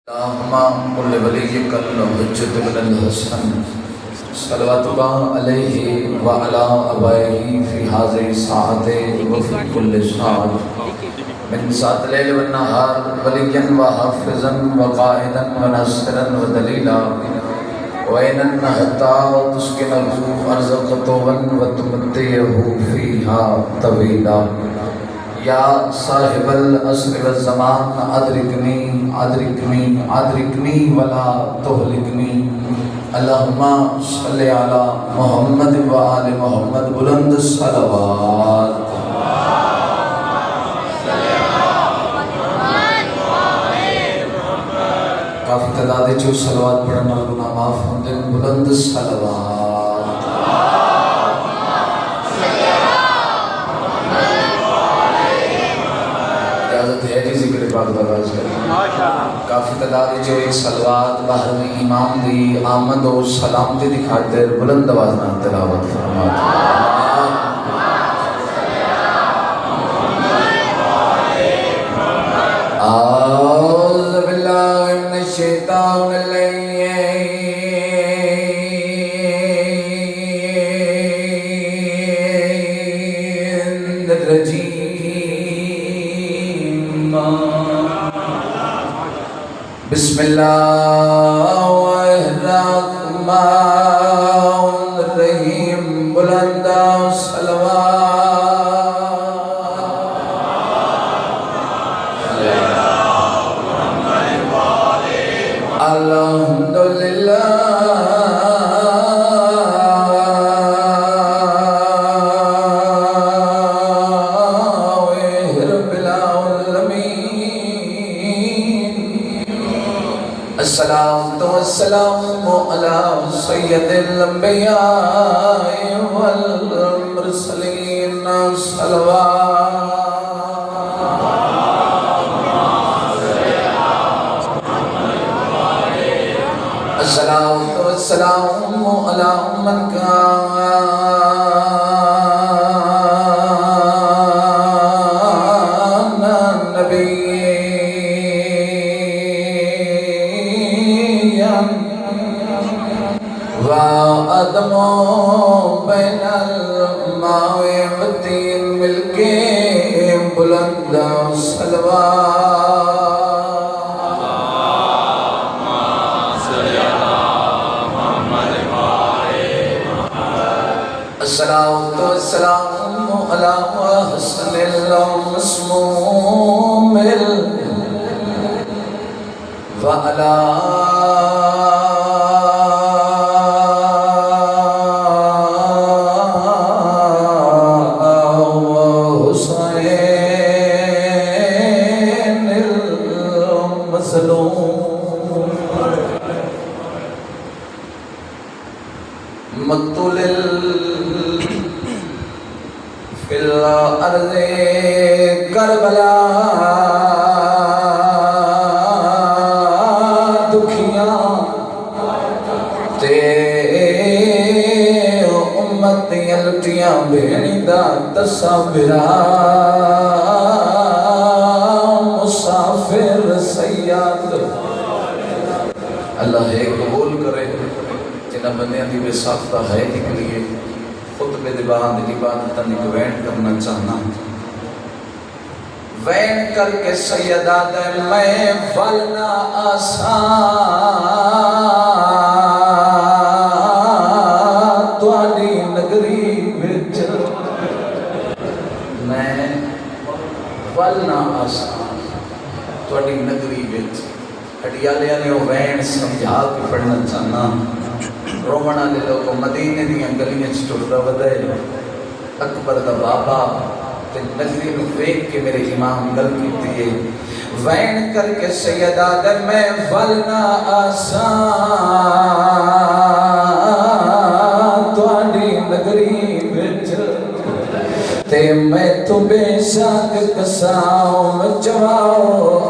اللهم قل لوليك الحجة بن الحسن صلوات الله عليه وعلى آبائه في هذه الساعة وفي كل ساعة من ساعة الليل والنهار وليا وحافظا وقائدا وناصرا ودليلا وإن حتى تسكنه أرزق طوبا وتمتعه فيها طويلا یا صاحب العصر والزمان ادرکنی ادرکنی ادرکنی ولا تہلکنی اللہم صلی علی محمد و آل محمد بلند صلوات کافی تعداد جو صلوات پڑھنا گناہ معاف ہوندے بلند صلوات کافی تعداد جو ایک صلوات باہر میں امام دی آمد و سلام دی دکھاتے بلند آواز نہ تلاوت فرماتے اعوذ باللہ من الشیطان الرجیم بسم اللہ الرحمن الرحیم بلند صلوات الحمدللہ السلام علی سید الانبیاء والمرسلین صلوات السلام علی من کان وآدم بین الماء والطین مل کے بلند صلوات السلام علی حسن المسموم وعلی مقتول فی الارض کربلا دکھیاں تے امت یلٹیاں بھینی دا تصابرہ مسافر سیاد اللہ ہے قبول کرے جنہ بندیاں دی بے ساختہ ہے نکلیے خطبے دی باندھ عبادتاں ایک وین کرنا چاہنا وین کر کے سیدہ دے میں ولنا آسان تواڈی نگری وچ میں ولنا آسان تواڈی نگری وچ ہڈیالیاں نے وین سمجھا کے پڑھنا چاہنا رومنا لے لوگوں مدینے دیاں گلیاں چھٹڑا ودے اکبر دا بابا تے نگری نو ویکھ کے میرے امام گل کیتی ہے وین کر کے سیدہ در میں ولنا آسان تواڈی نگری وچ تے میں تو بے شک کساؤں جواؤ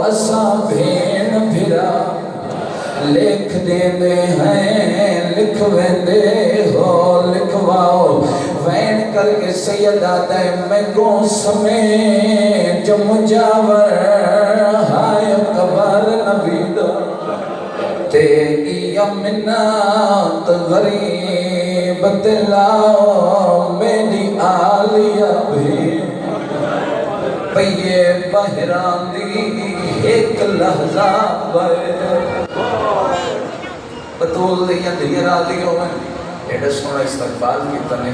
اساں بھین بھرا لکھ دیندے ہیں لکھویندے ہو لکھواؤ وین کر کے سیدہ دے میں گو سمیں جو مجاور ہائے قبر نبی دا تیری منت غریب دلاؤ میری آلیہ بھی پیے بحران دی ایک لحظہ بطول دیاں دیاں راضی ہوئے ایڈا سونا استقبال کی تنے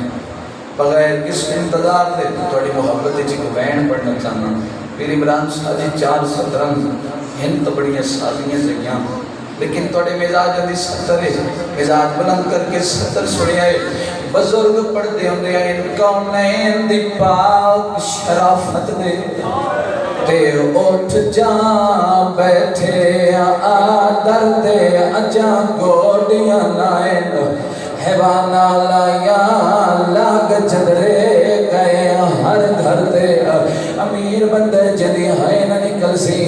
بغیر کس انتظار دے توڑی محبت جی کو بین پڑھنا چاہنا پھر عمران شاہ جی 4 سترنگ ہند بڑیاں سادیاں جگیاں لیکن توڑے مزاج دی ستر ہے مزاج بلند کر کے ستر سڑی آئے بزرگ پڑھ دے ہم دے ان کونین دی پاک شرافت دے تے اٹھ جا بیٹھے آدر دے اجا گوڑیاں نائن حیوانہ لایا لاگ چدرے گئے ہر گھر دے امیر بندے جدی ہے نہ نکل سی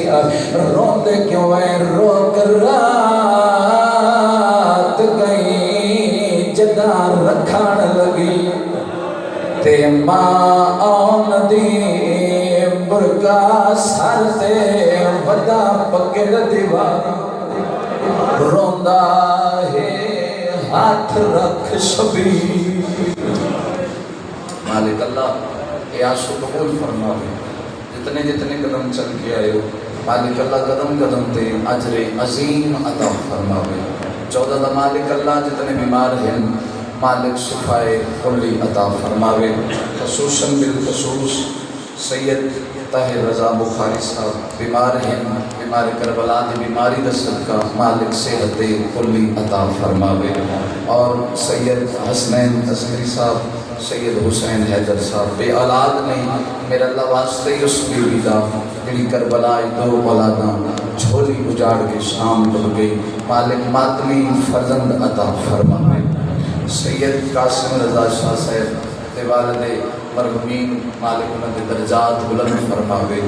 روندے کیوں ہے روک رات گئی جدا رکھان لگی تے ماں آن دی برکا سر تے ودا پکڑ دیوار روندہ ہے ہاتھ رکھ شبیر مالک اللہ یہ آنسو قبول فرماوے جتنے جتنے قدم چل کے آئے ہو مالک اللہ قدم قدم تے اجر عظیم عطا فرماوے 14 مالک اللہ جتنے بیمار ہیں مالک شفائے کلی عطا فرماوے خصوصاً بالخصوص سید طاہر رضا بخاری صاحب بیمار ہیں بیمار کربلا دی بیماری دا صدقہ مالک صحت کلی عطا فرماوے اور سید حسنین عسکری صاحب سید حسین حیدر صاحب بے اولاد نہیں میرا اللہ واسطے اس بیوی دا جڑی کربلا 2 اولاداں جھولی اجاڑ کے شام ڈل گئی مالک ماتمی فرزند عطا فرماوے سید قاسم رضا شاہ صاحب دے والد مرحومین مالک انہوں نے درجات بلند فرماوے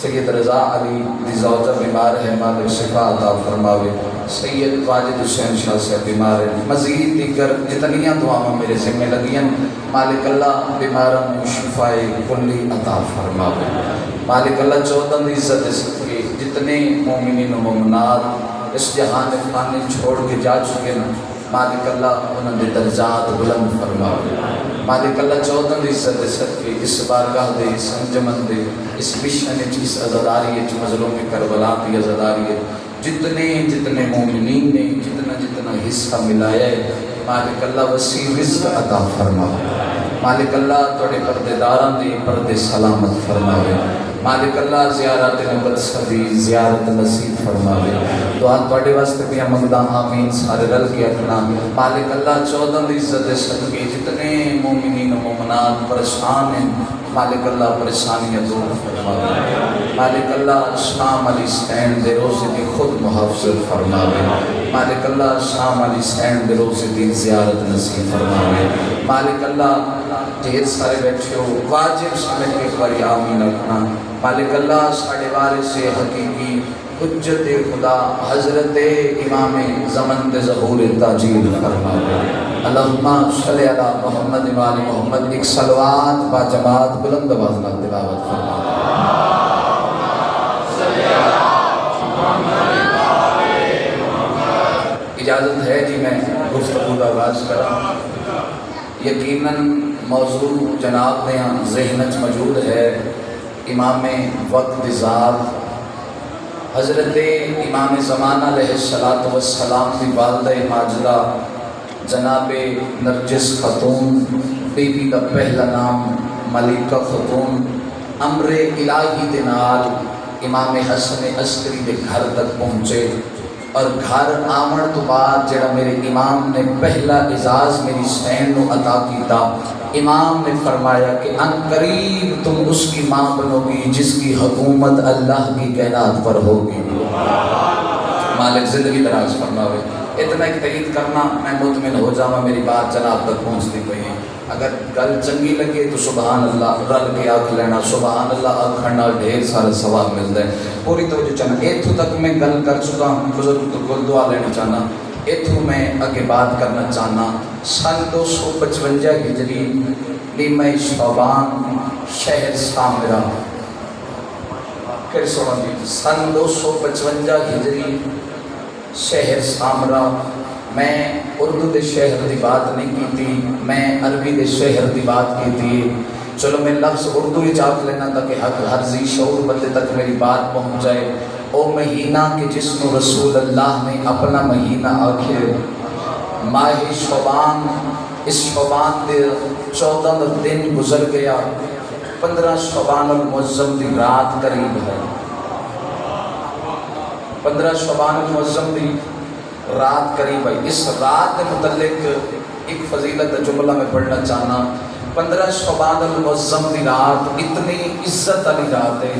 سید رضا علی دی زوجہ بیمار ہے مالک شفا عطا فرماوے سید واجد حسین شاہ سے بیمار ہے مزید دیگر جتنیاں دعاواں میرے ذمہ لگیاں مالک اللہ بیماروں شفائے کلی عطا فرماوے مالک اللہ 14 دی عزت کے جتنے مومنین و مومنات اس جہان فانی چھوڑ کے جا چکے ہیں مالک اللہ انہوں نے درجات بلند فرماوے مالک اللہ 14 دی عزت صدقے اس بارگاہ دے اس انجمن دے اس مشن چیز عزداری ہے مظلوم کربلا کی عزداری ہے جتنے مومنین نے جتنا حصہ ملایا ہے مالک اللہ وسیع رزق عطا فرماوے مالک اللہ توڑے پردے داران دے پردے سلامت فرماوے مالک اللہ زیارت مقدس دی زیارت نصیب فرماوے دعا توڑے واسطے بھی مگدہ آمین سارے رل کے اپنا مالک اللہ 14 دی عزت صدقے جتنے مومنین و مومنات پریشان ہیں مالک اللہ پریشانیاں دور فرماوے مالک اللہ شام علی حسین دے روزے دی خود محافظت فرماوے مالک اللہ شام علی حسین دے روزے دی زیارت نصیب فرماوے مالک اللہ ڈھیر سارے بیٹھے ہو واجب سمجھ کے ایک باری آمین رکھنا مالک اللہ ساڑھے وارث حقیقی حجت خدا حضرت امام زمن دے ظہور تاجیل فرماوے اللہم صلی علی محمد و آل محمد ایک صلوات با جماعت بلند آواز تلاوت فرماوے اجازت ہے جی میں گفتگو کا آغاز کرا یقیناً موضوع جناب نے ذہنچ موجود ہے امام وقت ذات حضرت امام زمانہ علیہ السلام کی والدہ ماجدہ جناب نرجس خاتون بیوی کا پہلا نام ملکہ خاتون امر الہی دے نال امام حسن عسکری دے گھر تک پہنچے اور گھر آمن تو بعد جڑا میرے امام نے پہلا اعزاز میری سین کو عطا کیتا امام نے فرمایا کہ ان قریب تم اس کی ماں بنو گی جس کی حکومت اللہ کی کائنات پر ہوگی مالک زندگی دراز فرماوے اتنا ایک تحید کرنا میں مطمئن ہو جاؤں میری بات جناب تک پہنچتی پئی ہے اگر گل چنگی لگے تو سبحان اللہ رل کے آکھ لینا سبحان اللہ آکھنا ڈھیر سارے ثواب ملتے ہیں پوری توجہ چاہنا ایتھو تک میں گل کر چکا ہوں بزرگ تو گل دعا لینا چاہنا ایتھو میں آگے بات کرنا چاہنا سن 255 ہجری نیمہ شعبان شہر سامرا پھر سنو سن 255 ہجری شہر سامرا. میں اردو دے شہر دی بات نہیں کی تھی، میں عربی دے شہر دی بات کی تھی. چلو میں لفظ اردو ہی چاک لینا تاکہ ہر ذی شعور بندے تک میری بات پہنچ جائے. او مہینہ کہ جس کو رسول اللہ نے اپنا مہینہ آکھے ماہ شعبان. اس شعبان دے 14 دن گزر گیا. 15 شعبان المعظم دی رات قریب ہے. 15 شعبان المعظم دی رات قریب ہے. اس رات کے متعلق ایک فضیلت جملہ میں پڑھنا چاہنا. 15 شعبان المعظم دی رات اتنی عزت والی رات ہے.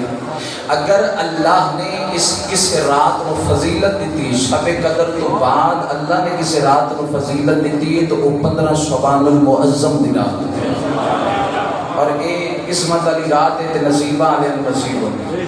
اگر اللہ نے کسی رات کو فضیلت دیتی شب قدر تو بعد اللہ نے کسی رات کو فضیلت دیتی ہے تو وہ 15 شعبان المعظم دی رات ہے. اور یہ قسمت والی رات ہے تے نصیبہ والے نصیب ہوتی.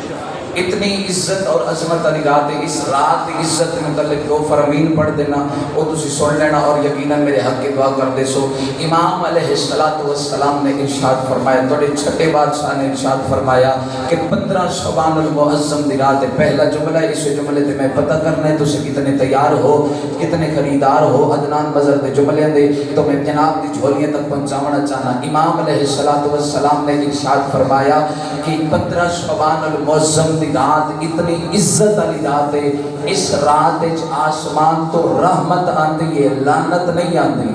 اتنی عزت اور عظمت والی رات ہے. اس رات کی عزت کے متعلق 2 فرامین پڑھ دینا وہ تسی سن لینا اور یقیناً میرے حق کی دعا کر دے سو. امام علیہ السلام نے ارشاد فرمایا، تھوڑے چھٹے بادشاہ نے ارشاد فرمایا کہ 15 شعبان المعظم دی رات ہے. پہلا جملہ ہے، اس جملے تے میں پتہ کرنا ہے تسی کتنے تیار ہو، کتنے خریدار ہو عدنان بازار دے جملے دے تو میں جناب دی جھولیاں تک پہنچانا چاہنا. امام علیہ السلام نے ارشاد فرمایا کہ 15 شعبان المعظم دی رات اتنی عزت والی رات ہے. اس رات آسمان تو رحمت آندی ہے، لعنت نہیں آندی.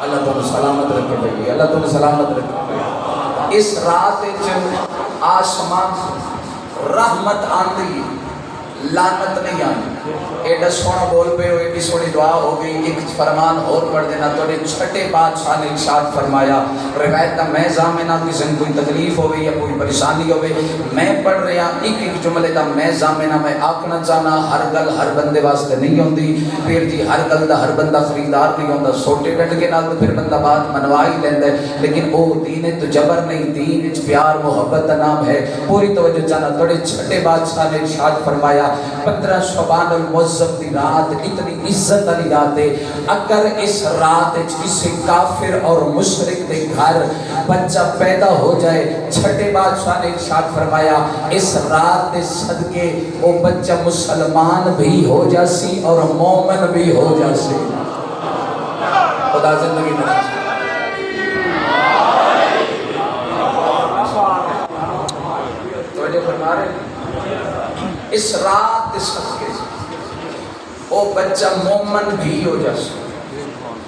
اللہ تعالی سلامت رکھے بھائی، اللہ تعالی سلامت رکھے. اس رات آسمان رحمت آندی، لعنت نہیں آندی. ایڈا سونا بول پہ ہو، ایڈی سونی دعا ہو گئی. ایک فرمان اور پڑھ دینا. توڑے چھٹے بادشاہ نے ارشاد فرمایا، روایت دا میں زامنہ کسی نے کوئی تکلیف ہوئی یا کوئی پریشانی ہوئی میں پڑھ رہا ایک جملے دا میں زامنہ میں آکھنا چاہنا. ہر گل ہر بندے واسطے نہیں ہوندی. پھر جی ہر گل دا ہر بندہ خریدار نہیں ہوندا. سوٹے ڈنڈ کے نال تو پھر بندہ بات منوا ہی لیندا ہے. لیکن او دین تو جبر نہیں، دین وچ پیار محبت دا نام ہے. پوری توجہ چاہنا. توڑے چھٹے بادشاہ نے ارشاد فرمایا 15 شعبان المعظم دی رات اتنی عزت والی رات ہے. اگر اس رات کسی کافر اور مشرک دے گھر بچہ پیدا ہو جائے، چھٹے بادشاہ نے ارشاد فرمایا اس رات دے صدقے وہ بچہ مسلمان بھی ہو جاسی اور مومن بھی ہو جاسی. خدا زندگی میں توجہ فرما رہے اس رات دے صدقے وہ بچہ مومن بھی ہو جاسی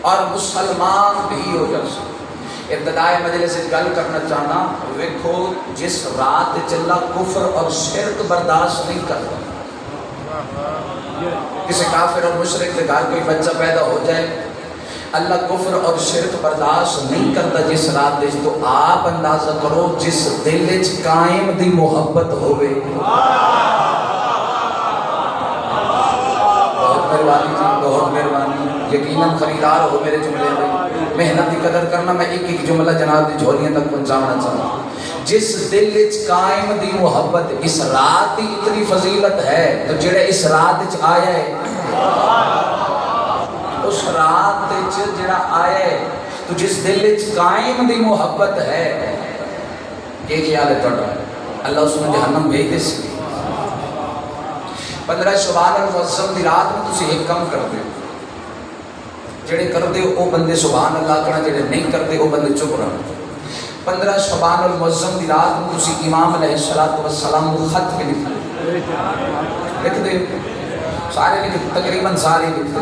اور مسلمان بھی ہو جاسی. ابتدائی مجلس سے گل کرنا چاہنا، ویکھو جس رات چلا کفر اور شرک برداشت نہیں کرتا. کسی کافر اور مشرک کے گھر کوئی بچہ پیدا ہو جائے، اللہ کفر اور شرک برداشت نہیں کرتا جس رات دے. تو آپ اندازہ کرو جس دل وچ قائم دی محبت ہوئے. بہت مہربانی. یقیناً خریدار ہو میرے جملے میں. محنت کی قدر کرنا. میں ایک جملہ جناب دی جھولیاں تک پہنچانا چاہتا ہوں. جس دل وچ قائم دی محبت اس رات دی اتنی فضیلت ہے تو جڑا اس رات وچ آیا ہے اس رات وچ جڑا آیا ہے تو جس دل وچ قائم دی محبت ہے کہ خیال ہے تہاڈا اللہ اس میں جہنم بھیج دے سی. 15 شعبان المعظم دی رات میں تسی ایک کم کر دے. جڑے کر دے او بندے سبحان اللہ کہنا، جڑے نہیں کر دے او بندے چپ رہنا. 15 شعبان المعظم دی رات میں تسی امام علیہ السلام کو خط کے لکھ دے. سارے لکھ دے، تقریباً سارے لکھ دے.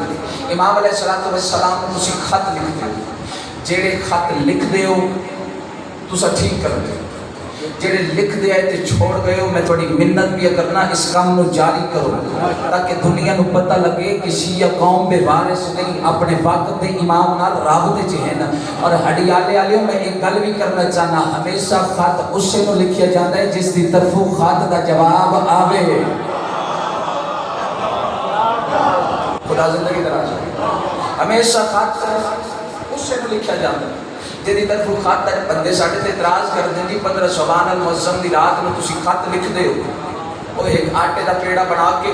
امام علیہ السلام کو تسی خط لکھ دے. جڑے خط لکھ دے ہو تسا ٹھیک کر دے. جڑے لکھ دے آئے تے چھوڑ گئے ہو میں تھوڑی منت بھی کرنا اس کام نو جاری کرو تاکہ دنیا نو پتہ لگے کہ شیعہ قوم بے وارث نہیں، اپنے وقت دے امام نال رابطے چ ہیں. اور ہڈیالے والوں میں ایک گل بھی کرنا چاہنا، ہمیشہ خط اس سے نو لکھیا جاتا ہے جس دی طرفوں خط دا جواب آوے. خدا زندگی دراز. ہمیشہ خط اس سے نو لکھیا جاتا ہے جدی طرف خط ہے. بندے ساڑھے تے اعتراض کر دیں جی 15 شعبان المعظم دی رات میں تسی خط لکھ دے ہو. وہ ایک آٹے دا پیڑا بنا کے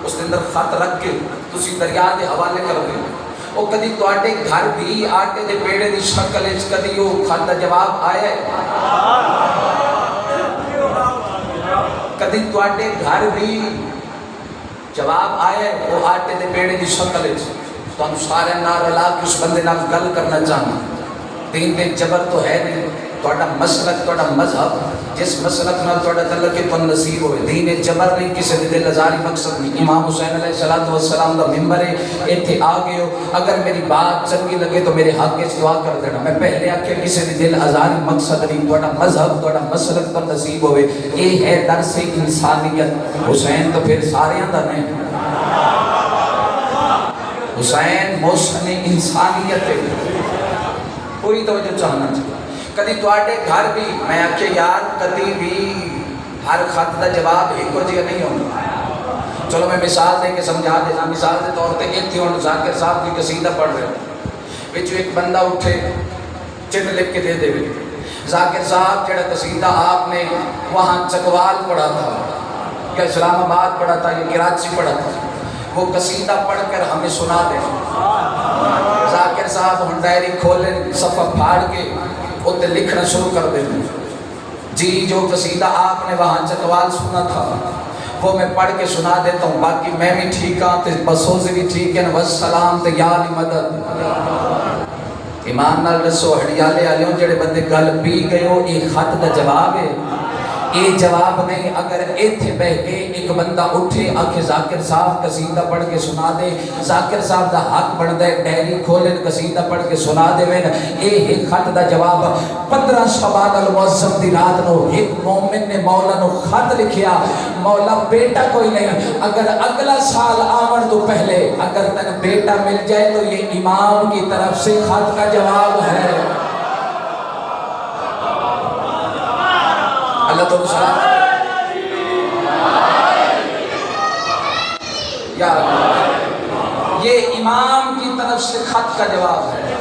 اس کے اندر خط رکھ کے تسی دریا دے حوالے کر دے. وہ کدی تواڈے گھر بھی آٹے دے پیڑے دی شکل وچ کدی وہ خط دا جواب آیا ہے؟ کدی تواڈے گھر بھی جواب آئے وہ آٹے دے پیڑے دی شکل وچ تانوں سارے نال رلا کے اس بندے نال گل کرنا چاہنا دین دے جبر تو ہے نہیں تہاڈا مسلک تہاڈا مذہب جس مسلک نال تہاڈا تعلق ہے تن نصیب ہوئے دین جبر نہیں کسی دے دل ازاری مقصد نہیں امام حسین علیہ السلام دا منبر ہے ایتھے آ گئے ہو اگر میری بات چنگی لگے تو میرے حق وچ دعا کر دینا میں پہلے آکھیا کسی دے دل ازاری مقصد نہیں تہاڈا مذہب تہاڈا مسلک تن نصیب ہوئے یہ ہے درس انسانیت حسین تو پھر سارے دا نہیں حسین محسن انسانیت ہے پوری توجہ چاہنا چاہیے کدی تواڈے گھر بھی میں آکھے یار کدی بھی ہر خط دا جواب ایکو جہا نہیں ہوتا چلو میں مثال دے کے سمجھا دینا مثال کے طور پہ ایتھے ہن ذاکر صاحب کی قصیدہ پڑھ رہے ہو وچ ایک بندہ اٹھے چٹ لکھ کے دے دے ذاکر صاحب جڑا قصیدہ آپ نے وہاں چکوال پڑھا تھا یا اسلام آباد پڑھا تھا یا کراچی پڑھا تھا وہ قصیدہ پڑھ کر ہمیں سنا دیں ذاکر صاحب ہن ڈائری کھولیں صفحہ پھاڑ کے اتنے لکھنا شروع کر دیں جی جو قصیدہ آپ نے وہاں چکوال سنا تھا وہ میں پڑھ کے سنا دیتا ہوں باقی میں بھی ٹھیک ہاں تے بسوز بھی ٹھیک ہیں والسلام تے یا علی مدد ایمان نال دسو ہڑیالے آلیوں جڑے بندے گل پی گئے ہو ایک خط دا جواب ہے یہ جواب نہیں اگر ایتھے بہ کے ایک بندہ اٹھے آکھے ذاکر صاحب قصیدہ پڑھ کے سنا دے ذاکر صاحب دا حق بن دے ڈائری کھولن قصیدہ پڑھ کے سنا دے ایک خط دا جواب 15 شعبان المعظم دی رات نو ایک مومن نے مولا نو خط لکھیا مولا بیٹا کوئی نہیں اگر اگلا سال آمن تو پہلے اگر تن بیٹا مل جائے تو یہ امام کی طرف سے خط کا جواب ہے اللہ تو سلام یا یہ امام کی طرف سے خط کا جواب ہے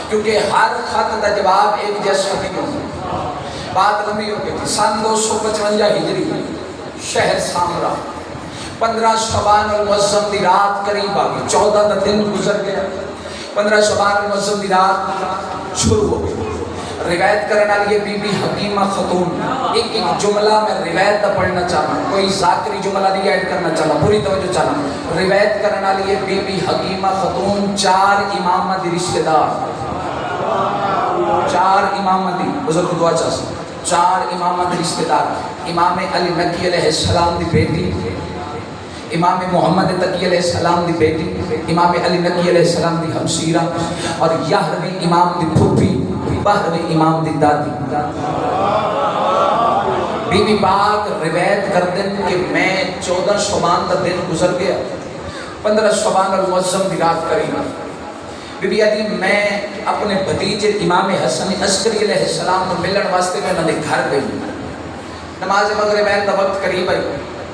کیونکہ ہر خط کا جواب ایک جیسا نہیں ہوتا بات لمبی ہو گئی تھی سن 255 ہجری شہر سامرا 15 شعبان المعظم دی رات قریب آ گئی 14 کا دن گزر گیا 15 شعبان المعظم دی رات شروع ہو گئی روایت کرنے والی بی بی حکیمہ خاتون ایک ایک جملہ میں روایت دا پڑھنا چاہنا کوئی ذاکری جملہ نہیں ایڈ کرنا چاہنا پوری توجہ چاہنا روایت کرنے والی بی بی حکیمہ خاتون 4 امامہ دی رشتہ دار 4 امامہ دی بزرگ دعا چاہتا 4 امامہ دی رشتہ دار امام علی نقی علیہ السلام دی بیٹی امام محمد تقی علیہ السلام دی بیٹی امام علی نقی علیہ السلام دی ہمشیرہ اور 11ویں امام دی پھوپھی 12ویں امام دی دادی بی بی پاک روایت کر دیں کہ میں 14 شعبان کا دن گزر گیا 15 شعبان المعظم دی رات قریب بی بی آدھی میں اپنے بھتیجے امام حسن عسکری علیہ السلام کو ملن واسطے میں انہوں نے گھر گئی نماز مغرب کا وقت قریب آئی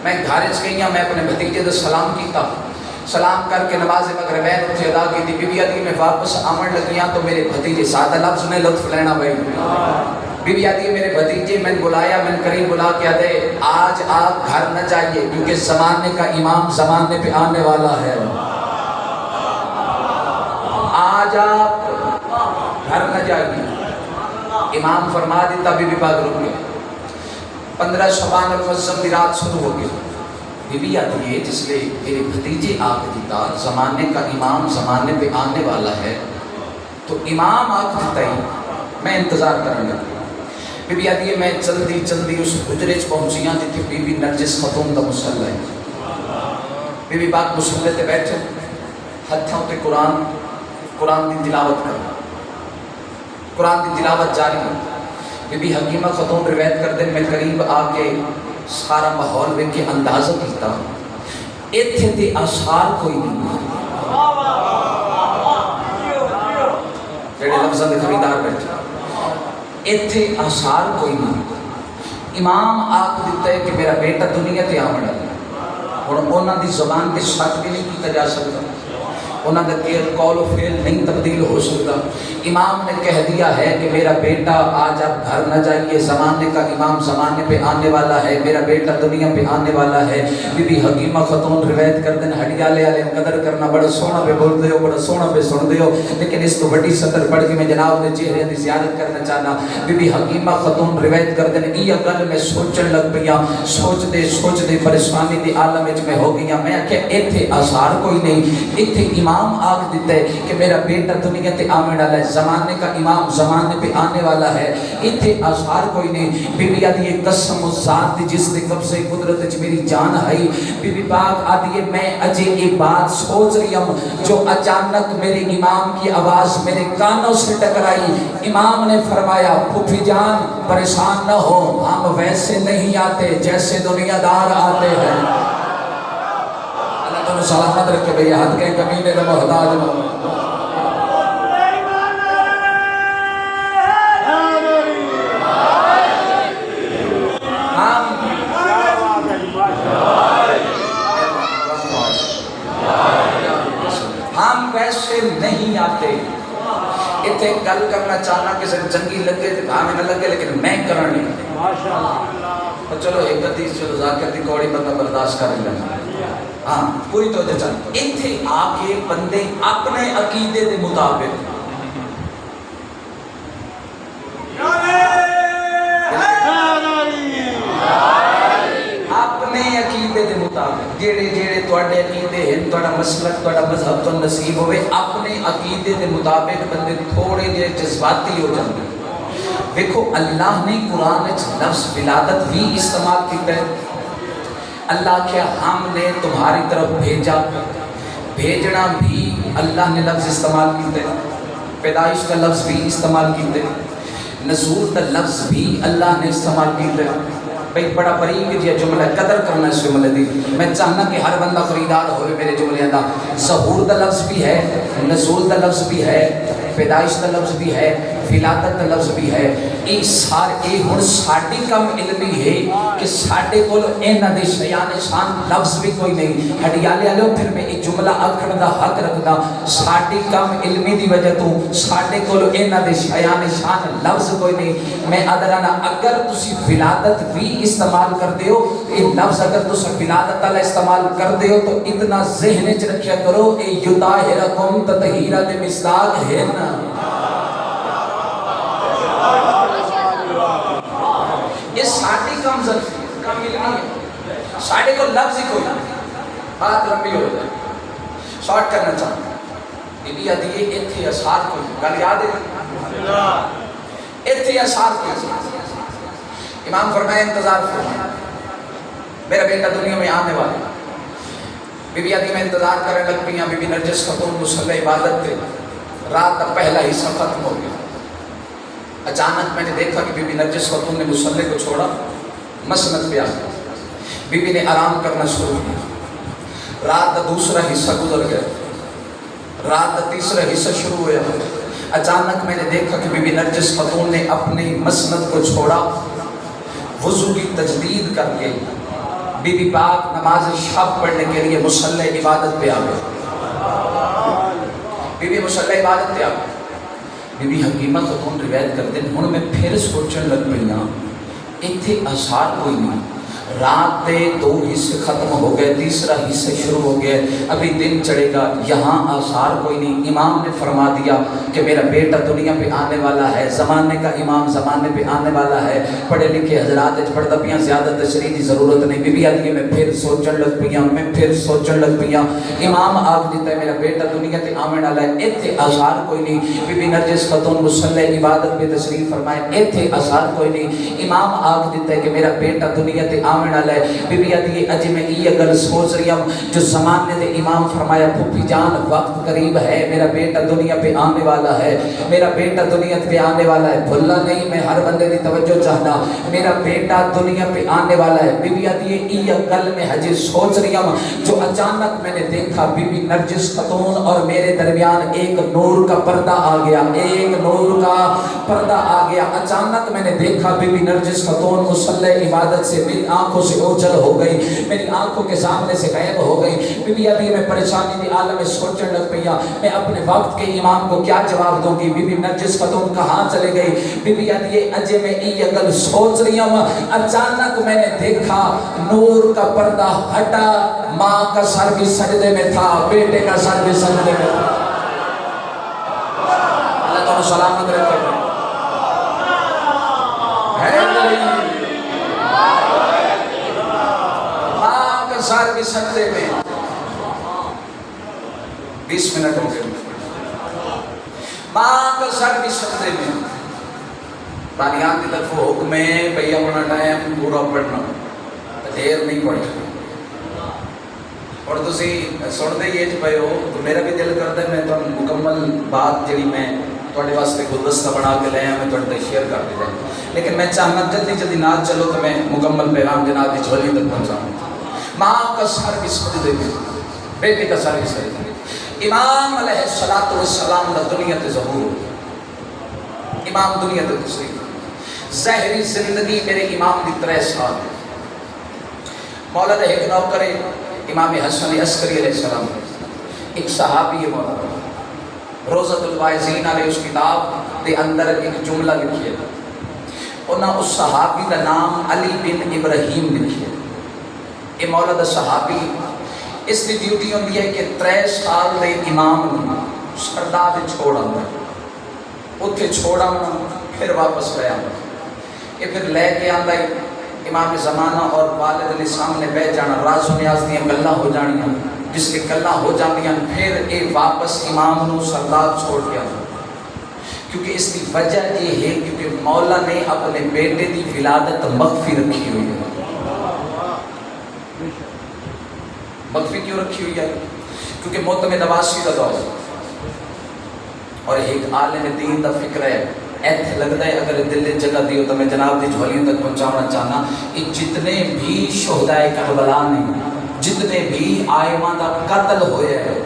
میں گھر گئی ہوں میں اپنے بھتیجے سے سلام کیتا سلام کر کے نماز مغربین اتھے ادا کی تھی بی بی آدھی میں واپس آمن لگیاں تو میرے بھتیجے سادہ لفظ نے لطف لینا بھائی بی بی آدھی میرے بھتیجے میں بلایا میں قریب بلا کے آدھے آج آپ گھر نہ جائیے کیونکہ زمانے کا امام زمانے پہ آنے والا ہے آج آپ گھر نہ جائیے امام فرما دیتا بی بی پاک رک گیا 15 شعبان المعظم دی رات شروع ہو گئی بی بی آتی ہے جس لئے میرے بھتیجے آگ دیتا زمانے کا امام زمانے پہ آنے والا ہے تو امام آگ دیتا ہی میں انتظار کرنے لگا بی بی آتی ہے میں جلدی اس حجرے پہنچیاں جتنے بی بی نرجس خاتون دا مسلح ہے بی بی پاک مسلح تے بیٹھے ہتھوں تے قرآن دی تلاوت کرنا قرآن دی تلاوت جاری ہے بی بی حکیمہ خاتون روایت کر دیں میں قریب آ کے سارا ماحول میں کے اندازہ کیتا ایتھے تے آثار کوئی نہیں جڑے لفظاں دے خریدار بیٹھے ایتھے آثار کوئی نہیں امام آکھ دیتا ہے کہ میرا بیٹا دنیا تے آمڑا ہے اور انہاں دی زبان تے شک بھی نہیں کیتا جا سکتا انہوں نے قول و فعل نہیں تبدیل ہو سکتا. امام نے کہہ دیا ہے کہ میرا بیٹا آج آپ گھر نہ جائیے، زمانے کا امام زمانے پہ آنے والا ہے، میرا بیٹا دنیا پہ آنے والا ہے. بی بی حکیمہ خاتون روایت کر دیں ہڈیالے والے قدر کرنا بڑا سونا پہ بول دے ہو، بڑا سونا پہ سن دے ہو، لیکن اس تو بڑی سطر پڑھ کے میں جناب نے چہرے کی زیارت کرنا چاہنا. بی بی حکیمہ خاتون روایت کر دیں یہ گل میں سوچن لگ پیا، سوچ دے پریشانی دی عالم وچ میں ہو گیا. میں کہ ایتھے آثار کوئی نہیں، ایتھے امام آگ دیتا ہے کہ میرا بیٹا دنیا تے آنے والا ہے، زمانے کا امام زمانے پہ آنے والا ہے. ایتھے آثار کوئی نہیں. بی بی آدھی قسم و ذات دی جس دے قبضے قدرت وچ میری جان ہے. بی بی پاک آدھی میں اجے یہ بات سوچ رہی ہوں جو اچانک میرے امام کی آواز میرے کانوں سے ٹکرائی. امام نے فرمایا پھوپھی جان پریشان نہ ہو، ہم ویسے نہیں آتے جیسے دنیا دار آتے ہیں. اللہ تعالیٰ سلامت رکھے بھئی حد کے کمینے دے محتاج نہ ہو. ہم ویسے نہیں آتے. اتنے گل کرنا چاہنا کسی چنگی لگے تو ہمیں نہ لگے لیکن میں کرنی. چلو ایک حدیث چلو ذاکر دی کوڑی بندہ برداشت کر لینا. ہاں پوری توجہ چاہیے. اتنے آ کے بندے اپنے عقیدے دے مطابق اپنے عقیدے دے مطابق جیڑے جیڑے تواڈے عقیدے ہیں، تواڈا مسلک تواڈا مذہب تو نصیب ہوئے، اپنے عقیدے دے مطابق بندے تھوڑے جے جذباتی ہو جاندے. دیکھو اللہ نے قرآن وچ لفظ ولادت بھی استعمال کیتا ہے. اللہ کیا ہم نے تمہاری طرف بھیجا، بھیجنا بھی اللہ نے لفظ استعمال کیتا ہے. پیدائش کا لفظ بھی استعمال کیتا ہے. نزول کا لفظ بھی اللہ نے استعمال کیتا ہے. بھئی بڑا بریک جی جملہ قدر کرنا اس جملے دی. میں چاہنا کہ ہر بندہ خریدار ہوئے میرے جملے دا. ظہور دا لفظ بھی ہے، نزول دا لفظ بھی ہے، پیدائش دا لفظ بھی ہے، ولادت دا لفظ بھی ہے. یہ سارے ہن ساڈی کم علمی ہے کہ ساڈے کول انہاں دے شیان شان لفظ بھی کوئی نہیں. ہڈیالے والے پھر میں یہ جملہ آکھن دا حق رکھدا. ساڈی کم علمی دی وجہ تو ساڈے کول انہاں دے شیان شان لفظ کوئی نہیں. میں ادرانا اگر تسی ولادت بھی استعمال کر دیو، یہ لفظ اگر تسی ولادت والا استعمال کر دیو تو اتنا ذہن وچ رکھیا کرو اے یطاہرکم تطہیرا دے مصداق ہے نا. یہ ساڑھی کم ظرفی کم علمی ہے. ساڑھے کو لفظ ہی کوئی بات لمبی ہو جائے. شارٹ کرنا چاہتا ہوں. بی بی آدھی ایتھے اثار کوئی گل یاد ہے؟ ایتھے اثار کوئی. امام فرمائے انتظار فرمائے میرا بیٹا دنیا میں آنے والا. بی بی آدھی میں انتظار کرنے لگ پیا. بی بی نرجس خاتون مصلی عبادت تھے. رات کا پہلا حصہ ختم ہو گیا. اچانک میں نے دیکھا کہ بی بی نرجس خاتون نے مصلی کو چھوڑا، مسند پہ آ گیا. بی بی نے آرام کرنا شروع کیا. رات کا دوسرا حصہ گزر گیا. رات کا تیسرا حصہ شروع ہوا. اچانک میں نے دیکھا کہ بی بی نرجس خاتون نے اپنی مسند کو چھوڑا، وضو کی تجدید کر کے بی بی پاک نماز شب پڑھنے کے لیے مصلی عبادت پہ آ گئے. بی بی مصلی عبادت پہ آ گئے. بی بی حکیمہ خاتون روایت کرتے ہیں ہن میں پھر سوچن لگ پئی ہاں ایتھے آثار کوئی نہیں. رات دے 2 حصے ختم ہو گئے، تیسرا حصہ شروع ہو گیا. ابھی دن چڑھے گا، یہاں آثار کوئی نہیں. امام نے فرما دیا کہ میرا بیٹا دنیا پہ آنے والا ہے، زمانے کا امام زمانے پہ آنے والا ہے. پڑھے لکھے حضرات پڑھتا پیاں زیادہ تشریح کی ضرورت نہیں. بی بی آدھی میں پھر سوچن لگ پیاں، میں پھر سوچن لگ پیاں. امام آگ دیتا ہے میرا بیٹا دنیا تے آمن والا ہے. ایتھے آثار کوئی نہیں. بی بی نرجس خاتون مصلی عبادت پہ تشریف فرمائے. ایتھے آثار کوئی نہیں. امام آگ دیتا ہے کہ میرا بیٹا دنیا تے آمن والا ہے. بی بی آدھی اج میں یہ گل سوچ رہی ہوں جو زمانے دے امام فرمایا پھوپھی جان وقت قریب ہے، میرا بیٹا دنیا پہ آنے والا ہے، میرا بیٹا دنیا پہ آنے والا ہے. بھلا نہیں، میں ہر بندے دی توجہ چاہنا. میرا بیٹا دنیا پہ آنے والا ہے. بی بی آدھی یہ گل میں ہجے سوچ رہی ہوں جو اچانک میں نے دیکھا بی بی نرجس خاتون اور میرے درمیان ایک نور کا پردہ آ گیا. ایک نور کا پردہ آ گیا. اچانک میں نے دیکھا بی بی نرجس خاتون مصلی عبادت سے میری آنکھوں آنکھوں سے اوجھل ہو گئی، میری آنکھوں کے سامنے سے غائب ہو گئی۔ بی بی ابھی میں پریشانی دی عالم میں سوچنے لگ پیا میں اپنے وقت کے امام کو کیا جواب دوں گی۔ بی بی نرجس خاتون کہاں چلے گئی؟ بی بی ابھی اجے میں یہ گل سوچ رہی ہوں، اچانک میں نے دیکھا نور کا پردہ ہٹا، ماں کا سر بھی سجدے میں تھا، بیٹے کا سر بھی سجدے میں تھا۔ اللہ تعالیٰ سلامت رکھے۔ ماں کا سر بھی سجدے میں۔ 20 منٹ ہو گئے۔ ماں کا سر بھی سجدے میں۔ بانیان کی طرف حکم ہے بھئی اپنا ٹائم پورا پڑھنا، دیر نہیں پڑھنا۔ اور تسی سنتے یہ پے ہو تو میرا بھی دل کرتا ہے میں تو مکمل بات جڑی میں تواڈے واسطے گلدستہ بنا کے لے میں تواڈے تے شیئر کر دیتا، لیکن میں چاہنا جلدی نہ چلو تو میں مکمل پیغام جناب کی جھولی تک پہنچاؤں۔ ماں کا سر بھی سجدے میں، بیٹے کا سر بھی سجدے میں۔ امام علیہ السلام دا دنیا تے ظہور، امام دنیا تے تشریف، ظاہری زندگی میرے امام دی 3 سال۔ مولا دا ایک نوکر امام حسن عسکری علیہ السلام، ایک صحابی ہے مولا، روزۃ الواعظین علیہ اس کتاب دے اندر ایک جملہ لکھی ہے، انہاں اس صحابی دا نام علی بن ابراہیم لکھی ہے۔ یہ مولا دا صحابی اس کی ڈیوٹی ہوتی ہے کہ 3 سال دے امام سردار چھوڑ آنا، اتنے چھوڑ آنا پھر واپس لے آنا، یہ پھر لے کے آنا امام زمانہ اور والد علیہ سامنے بیٹھ جانا، راز و نیاز دیاں گلاں ہو جانیاں، جس کی گلاں ہو جانیاں پھر یہ واپس امام نو سردار چھوڑ کے آنا۔ کیونکہ اس کی وجہ یہ ہے کیونکہ مولا نے اپنے بیٹے دی ولادت مخفی رکھی ہوئی ہے۔ مخفی کیوں رکھی ہوئی ہے؟ کیونکہ معتمد عباسی کا دور اور ایک عالم دین دا فکر ہے، ایتھے لگتا ہے اگر دل جگہ دیو تو میں جناب دی جھولیوں تک پہنچانا چاہنا، یہ جتنے بھی شہدائے کربلا نے، جتنے بھی آئمہ دا قتل ہوئے ہیں،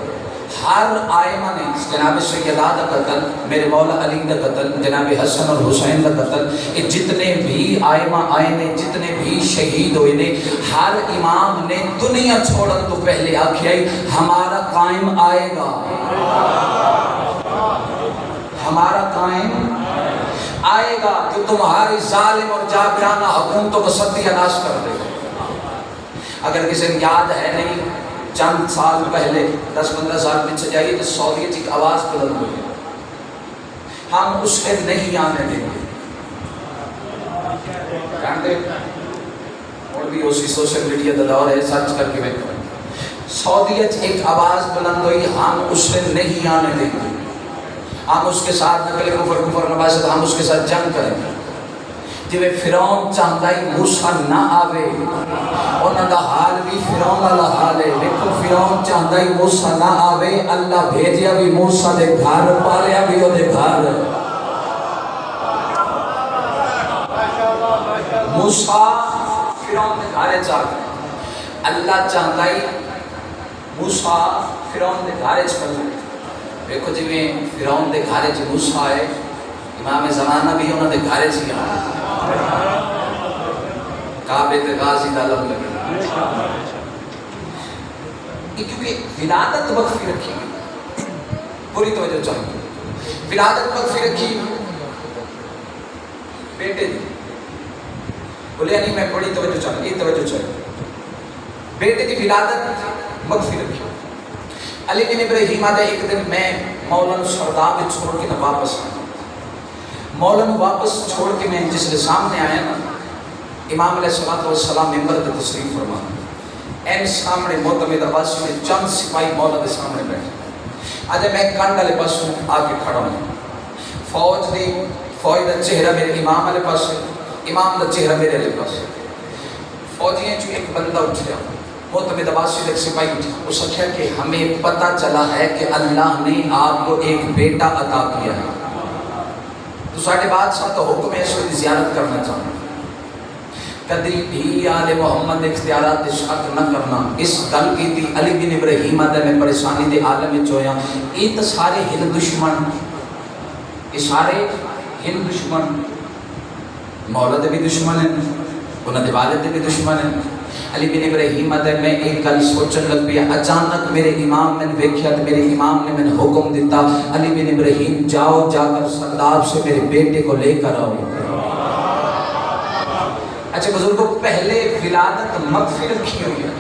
ہر آئمہ نے جناب سیدہ دا قتل، میرے مولا علی دا قتل، جناب حسن اور حسین دا قتل، یہ جتنے بھی آئمہ آئے نے، جتنے بھی شہید ہوئے نے، ہر امام نے دنیا چھوڑن تو پہلے آکھیا ہمارا قائم آئے گا، ہمارا قائم آئے گا جو تمہاری ظالم اور جابرانہ حکومتوں کو ستیہ ناش کر دے گا۔ اگر کسی نے یاد ہے نہیں، چند سال پہلے 10-15 سال پیچھے جائیے تو سعودیہ کی ایک آواز بلند ہوئی، ہم اس کے نہیں آنے دیں گے۔ جانتے اور بھی اسی سوشل میڈیا کا دور ہے، سرچ کر کے دیکھو، سعودیہ کی ایک آواز بلند ہوئی، ہم اس سے نہیں آنے دیں گے، ہم اس کے ساتھ نقل کفر نباشت، ہم اس کے ساتھ جنگ کریں گے۔ جب فرعون چاہتا ہی موسیٰ نہ آوے، انہوں دا حال بھی فرعون والا حال ہے، دیکھو فرعون چاہتا ہی موسیٰ نہ آوے، اللہ بھیجیا بھی موسیٰ دے گھر، پالیا بھی وہ دے گھر۔ موسیٰ فرعون دے گھر چاہتا ہے، اللہ چاہتا ہی موسیٰ فرعون دے گھر چاہتا ہے۔ دیکھو جی میں فرعون دے گھارے چ موسیٰ ہے، امام زمانہ بھی انہوں دے گھارے چ کعبے تے غازی دا لب لگا، کیونکہ ولادت مخفی رکھی گئی، پوری توجہ چاہیے، ولادت مخفی رکھی بیٹے دی، بولے نہیں میں بڑی توجہ چاہیے، یہ توجہ چاہیے، بیٹے دی ولادت مخفی رکھی۔ علی بن ابراہیم آدھے ایک دن میں مولانا سرداب چھوڑ کے نہ واپس آیا، مولانا واپس چھوڑ کے میں جس کے سامنے آیا نا، امام علیہ السلام ممبر پہ تشریف فرما، این سامنے معتمد عباسی میں چند سپاہی مولا کے سامنے بیٹھے، آج میں کنڈ والے پاس آ کے کھڑا ہوں، فوج دا چہرہ میرے امام والے پاس ہے، امام دا چہرہ میرے والے پاس ہے، فوجیاں جو ایک بندہ اٹھیا، معتمد عباسی ایک سپاہی اٹھا، اس نے کہا کہ ہمیں پتہ چلا ہے کہ اللہ نے آپ کو ایک بیٹا عطا کیا ہے، تو ساڑھے بادشاہ تو حکم ہے اس کو زیارت کرنا چاہوں، کدی بھی آل محمد اختیارات شک نہ کرنا، اس گل کی تھی علی بن ابراہیم آدھے میں پریشانی دے عالم میں چویا، یہ تو سارے ہند دشمن، یہ سارے ہند دشمن، مولا دے بھی دشمن ہیں، انہوں نے والد بھی دشمن ہیں. علی بن ابراہیم آدھے میں ایک گل سوچن لگ پیا. اچانک میرے امام نے ویکھیا تو میرے امام نے میں حکم دیتا علی بن ابراہیم جاؤ جا کر سرداب سے میرے بیٹے کو لے کر آؤ. اچھا بزرگوں پہلے ولادت مخفی رکھی ہوئی ہے.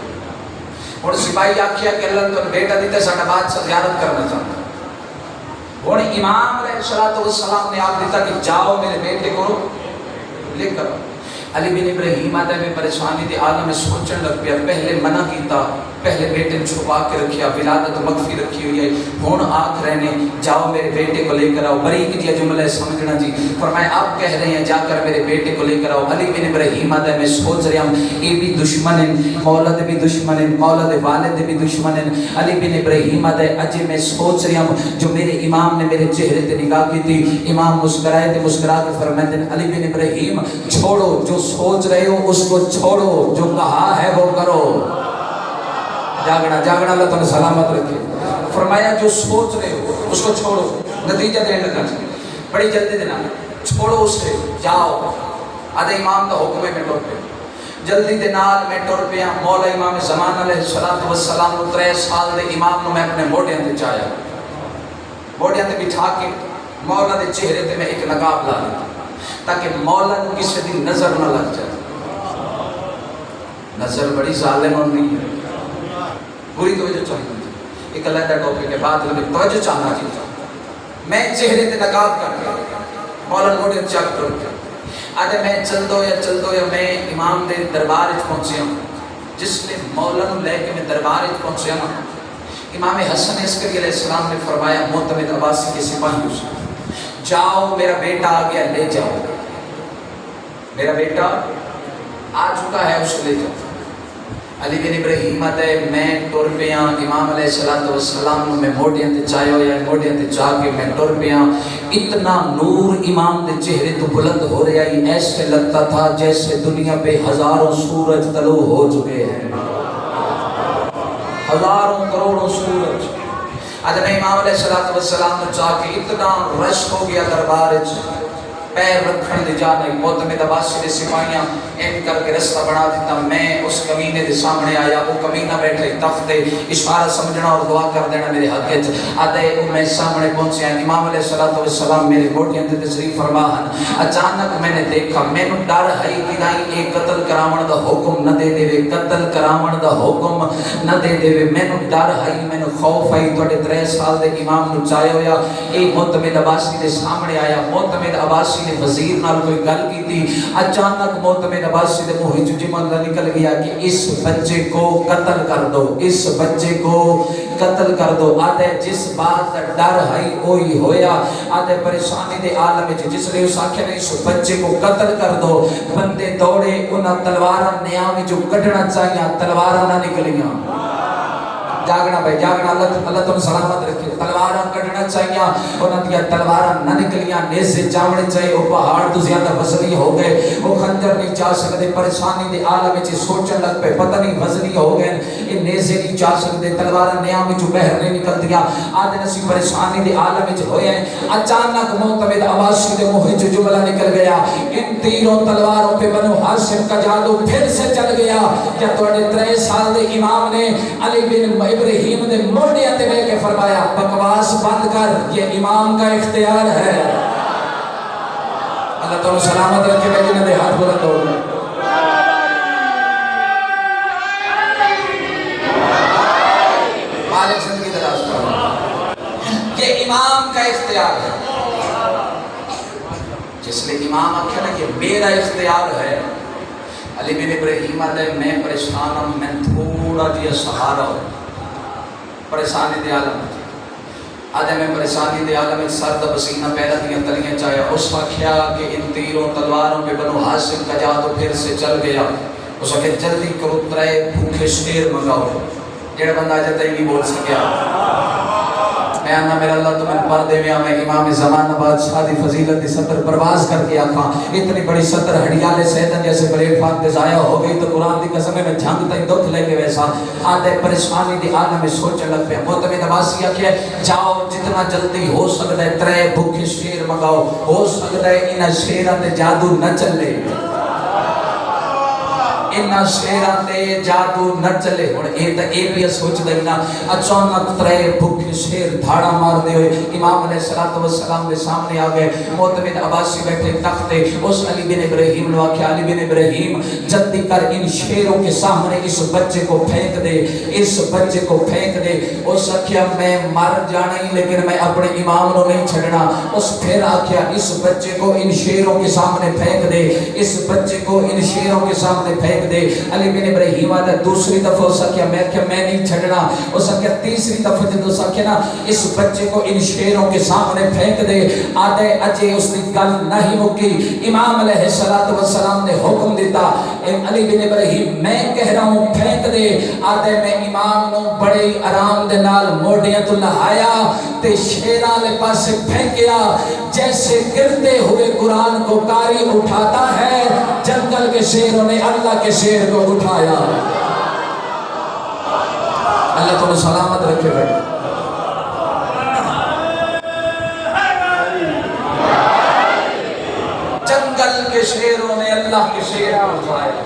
اور سپاہی آکھیا کہ اللہ تو بیٹا دیتا ساڈا بادشاہ زیارت کرنا چاہتا. اور امام علیہ السلام نے آپ دیتا کہ جاؤ میرے بیٹے کو لے کر آؤ. علی بن ابراہیم آدھے میں پریشانی دے عالم میں سوچن لگ پیا. پہلے منع کیتا, پہلے بیٹے نے چھپا کے رکھیا, ولادت مخفی رکھی ہوئی ہے. ہون آکھ رہے نے جاؤ میرے بیٹے کو لے کر آؤ. بریک جی جملہ سمجھنا جی. فرمایا آپ کہہ رہے ہیں جا کر میرے بیٹے کو لے کر آؤ. علی بن ابراہیم آدھے میں سوچ رہا ہوں یہ بھی دشمن ہیں, مولد بھی دشمن ہیں, مولد والد بھی دشمن ہیں. علی بن ابراہیم آدھے اجے میں سوچ رہا ہوں جو میرے امام نے میرے چہرے تے نگاہ کی تھی. امام مسکرائے تے مسکرا کے فرماتے ہیں علی بن ابراہیم چھوڑو جو سوچ رہے ہو اس کو چھوڑو, جو کہا ہے وہ کرو. جاگنا جاگنا اللہ تعالیٰ سلامت رکھے. فرمایا جو سوچ رہے ہو اس کو چھوڑو. نتیجہ دینے لگا بڑی جلدی دینا چھوڑو اس سے جاؤ. آدھے امام کا حکم ہے میں ٹر پہ جلدی دے نال میں ٹر پیا. مولا امام زمان علیہ السلام 3 سال دے امام نو میں اپنے موڈیاں تے چایا, موڈیاں تے بٹھا کے مولا دے چہرے تے میں ایک نقاب لا دیتا تاکہ مولا کو کسی دی نظر نہ لگ جائے. نظر بڑی ظالم ہوئی ہے, پوری توجہ چاہیے. ایک علیحدہ ٹاپک کے بعد توجہ چاہنا چاہیے. میں چہرے تے نقاب کر کے مولا موڈے چک کر کے آدھے میں چل دو یا میں امام دے دربار وچ پہنچیا. جس نے مولا نو لے کے میں دربار وچ پہنچیا نا, امام حسن عسکری علیہ السلام نے فرمایا معتمد عباسی کے سپاہیوں سے جاؤ میرا بیٹا آ گیا لے جاؤ. میرا بیٹا آ چکا ہے اسے لے جاؤ. علی بن ابراہیم آدھے میں ٹر پیا. امام علیہ السلام میں موڈیاں تے چاہے ہو یا موڈیاں تے چاہ کے میں ٹر پیا. اتنا نور امام دے چہرے تو بلند ہو رہا ہے, ایسے لگتا تھا جیسے دنیا پہ ہزاروں سورج طلوع ہو چکے ہیں, ہزاروں کروڑوں سورج. آج میں امام علیہ السلام نے چاہ کے اتنا رش ہو گیا دربار پیر رکھن دے جا نہیں. معتمد عباسی دے سپاہیاں ان کر کے رستہ بنا دیتا. میں اس کمینے دے سامنے آیا, وہ کمینہ بیٹھے تخت دے اشارہ سمجھنا اور دعا کر دینا میرے حق وچ. آدھے میں سامنے پہنچیا, امام علیہ السلام میرے گھوٹیاں تے تشریف فرما ہن. اچانک میں نے دیکھا مینوں ڈر ہے کہ نہیں یہ قتل کراون دا حکم نہ دے دے, قتل کراون دا حکم نہ دے دے. مینوں ڈر ہے, مینوں خوف ہے. تواڈے 3 سال دے امام نو چاہے ہویا اے معتمد عباسی دے سامنے آیا. معتمد عباسی نے وزیر نال کوئی گل کی تھی. اچانک معتمد عباسی دے منہ وچ جملہ نکل گیا کہ اس بچے کو قتل کر دو, اس بچے کو قتل کر دو. آدھے جس بات کا ڈر ہے وہی ہویا. آدھے پریشانی دے عالم وچ جس نے اس آکھیا نہیں اس بچے کو قتل کر دو, بندے دوڑے انہاں تلواراں نیاں وچوں کڈنا چاہیاں, تلواراں نہ نکلیاں. جاگنا بھائی جاگنا, اللہ تم سلامت رکھے. تلواراں کڈنا چاہیے, انہاں دیا تلواراں نہ نکلیاں. نیزے چاونے چاہیے, وہ پہاڑ تو زیادہ وزنی ہو گئے, وہ خنجر نہیں جا سکتے. پریشانی دے عالم وچ سوچن لگ پے پتہ نہیں وزنی ہو گئے, یہ نیزے نہیں جا سکتے, تلواراں نیاں وچوں باہر نہیں نکلدیاں. آدھے نسی پریشانی دے عالم وچ ہوئے ہیں. اچانک معتمد عباسی دے منہ وچوں جملہ نکل گیا, ان تیروں تلواروں پہ بنو ہاشم کا جادو پھر سے چل گیا. کیا تواڈے 3 سال دے امام نے علی بن ابراہیم نے موڑے آتے میں کہ فرمایا بکواس بند کر, یہ امام کا اختیار ہے. اللہ تعالیٰ سلامت رکھے. میں جنہیں دے ہاتھ بلند ہو گئے. مالک زندگی دراز کر, یہ امام کا اختیار ہے. جس لئے امام آکھا نا کہ میرا اختیار ہے. علی بن ابراہیم آدھے میں پریشان ہوں, میں تھوڑا جیا سہارا ہوں پریشانی دے عالم. آدھے میں پریشانی دے عالم سرد پسینہ پیدا دیا تلیاں چاہیا. اس وقت کیا کہ ان تیروں تلواروں پہ بنو ہاشم کا جادو پھر سے چل گیا. اس وقت جلدی کرو 3 بھوکے شیر منگاؤ. جڑا بندہ جاتا ہی نہیں بول سکیا. میں آنا میرا اللہ تمہیں پردے میں میں امام زمان بادشاہ دی فضیلت دی سطر پرواز کر کے آکھاں. اتنی بڑی سطر ہڑیالے سیدن جیسے پلیٹ فان دے ضائع ہو گئی تو قرآن دی قسم میں جھنگتا ہی دکھ لے کے ویسا. آدھے پریشانی دی عالم میں سوچنے لگ پہ. معتمد عباسی آکھے جاؤ جتنا جلدی ہو سکتا ہے 3 بھوکے شیر منگاؤ. ہو سکتا ہے انہاں شیران دے جادو نہ چلے. انہاں شیراں تے جادو نہ چلے ہن اے بھی سوچ دینا اچانک ترے بھوکے شیر دھاڑا مار دے ہوئے امام علیہ الصلوۃ والسلام دے سامنے آ گئے معتمد عباسی بیٹھے تخت تے اس علی بن ابراہیم نے واقعہ علی بن ابراہیم جلدی کر ان شیروں کے سامنے اس بچے کو پھینک دے اس بچے کو پھینک دے اس آکھیا میں مر جانا ہی لیکن میں اپنے امام کو نہیں چھڑنا اس پھر آکھیا اس بچے کو ان شیروں کے سامنے پھینک دے اس بچے کو ان شیروں کے سامنے پھینک دے علی بن ابراہیم آدھا دوسری دفعہ اس آکھیا میں نہیں چھڑنا اس آکھیا تیسری دفعہ جب اس آکھیا نا اس بچے کو ان شیروں کے سامنے پھینک دے آدھے اجے اس دی گل نہیں مکی امام علیہ السلام نے حکم دیتا علی بن ابراہیم میں کہہ رہا ہوں پھینک دے آدھے میں امام نو بڑے آرام دے نال موڑیاں تو لہایا تے شیراں لے پاسے پھینکیا جیسے گرتے ہوئے قرآن کو قاری اٹھاتا ہے جنگل کے شیروں نے اللہ کے شیر کو اٹھایا اللہ تو سلامت رکھے بیٹھے جنگل کے شیروں نے اللہ کے شیر کو اٹھایا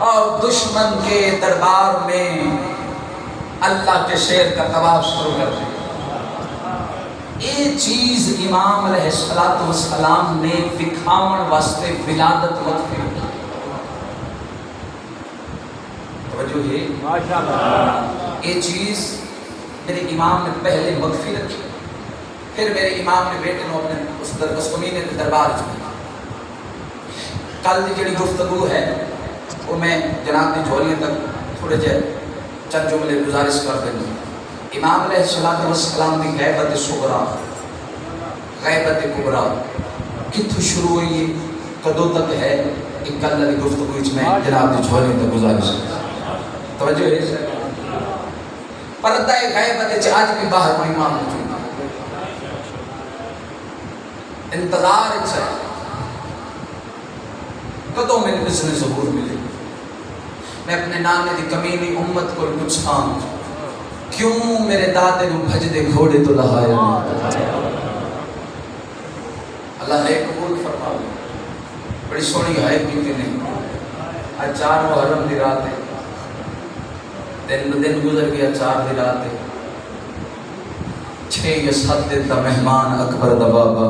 اور دشمن کے دربار میں اللہ کے شیر کا طواف شروع کر دیا یہ چیز امام علیہ السلام نے دکھاون واسطے ولادت وقت کی توجہ ہے ماشاءاللہ یہ چیز میرے امام نے پہلے مخفی رکھی پھر میرے امام نے بیٹے نو اپنے اس کمینے کے دربار میں کل کی جڑی گفتگو ہے وہ میں جناب کی جھولیاں تک تھوڑے چند جملے گزارش کر دیں امام علیہ السلام کی غیبت صغرا غیبت کبرا کتھوں شروع ہوئی کدوں تک ہے ایک کل کی گفتگو میں جناب کی جھولیاں تک گزارش توجہ ہے پردہ غیبت آج بھی باہر کوئی امام موجود انتظار ہے کدوں میں اس نے ظہور ملے میں اپنے نانے دی کمینی امت کو پوچھاں کیوں میرے دادے نو بھج دے گھوڑے تو لہائے اللہ ہے قبول فرما بڑی سونی ہے کیونکہ نہیں آج 4 محرم دی رات ہے دن گزر گیا 4 دی رات ہے 6 یا 7 دن دا مہمان اکبر دا بابا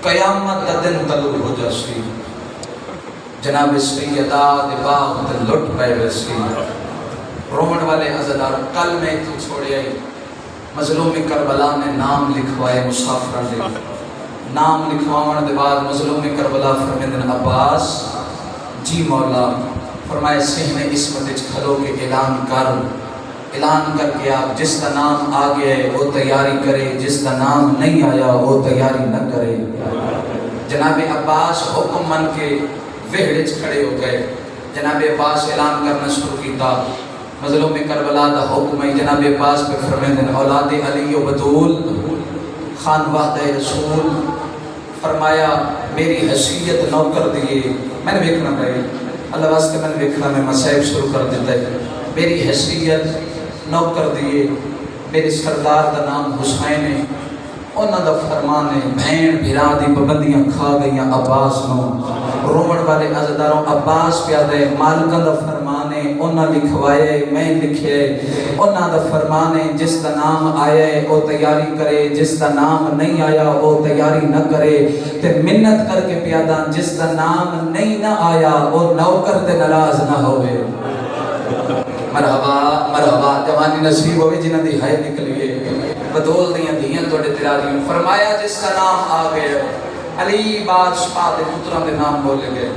قیامت دا دن طلوع ہو جاسی جناب سیدہ دے باغ تے لٹ پے ویسی رومن والے عزدار کل میں تو چھوڑے آئی مظلوم کربلا نے نام لکھوائے مسافران دے نام لکھواؤن دے بعد مظلوم کربلا فرمیدن عباس جی مولا فرمائے سہنے اسمت کھلو کے اعلان کر کے آپ جس کا نام آ گیا ہے وہ تیاری کرے جس کا نام نہیں آیا وہ تیاری نہ کرے جناب عباس حکم من کے وہڑے کھڑے ہو گئے جناب عباس اعلان کرنا شروع کیتا مظلوم کربلا دا حکم ہے جناب عباس پہ فرمیدن اولاد علی و بطول خان وحدہ رسول فرمایا میری حیثیت نوکر دیے میں نے دیکھنا پڑے اللہ واسطے میں نے دیکھنا میں مسائب شروع کر دیتا ہے میری حیثیت نوکر دیے میرے سردار دا نام حسین ہے انہاں دا فرمان ہے بھین بھرا دی پابندیاں کھا گئیاں عباس نو رومن والے عزداروں عباس پیادے مالکہ دا فرمان ہے انہاں لکھوائے میں لکھے انہاں دا فرمان ہے جس دا نام آیا ہے وہ تیاری کرے جس دا نام نہیں آیا وہ تیاری نہ کرے تے منت کر کے پیادا جس دا نام نہیں نہ آیا وہ نوکر تے ناراض نہ ہوئے مرحبا مرحبا جوانی نصیب ہوئے جنہ دی ہائے نکلیے بدول دیاں دیاں توڑے تیراریوں فرمایا جس کا نام آ گئے علی بادشاہ دے پتران دے نام بولے گئے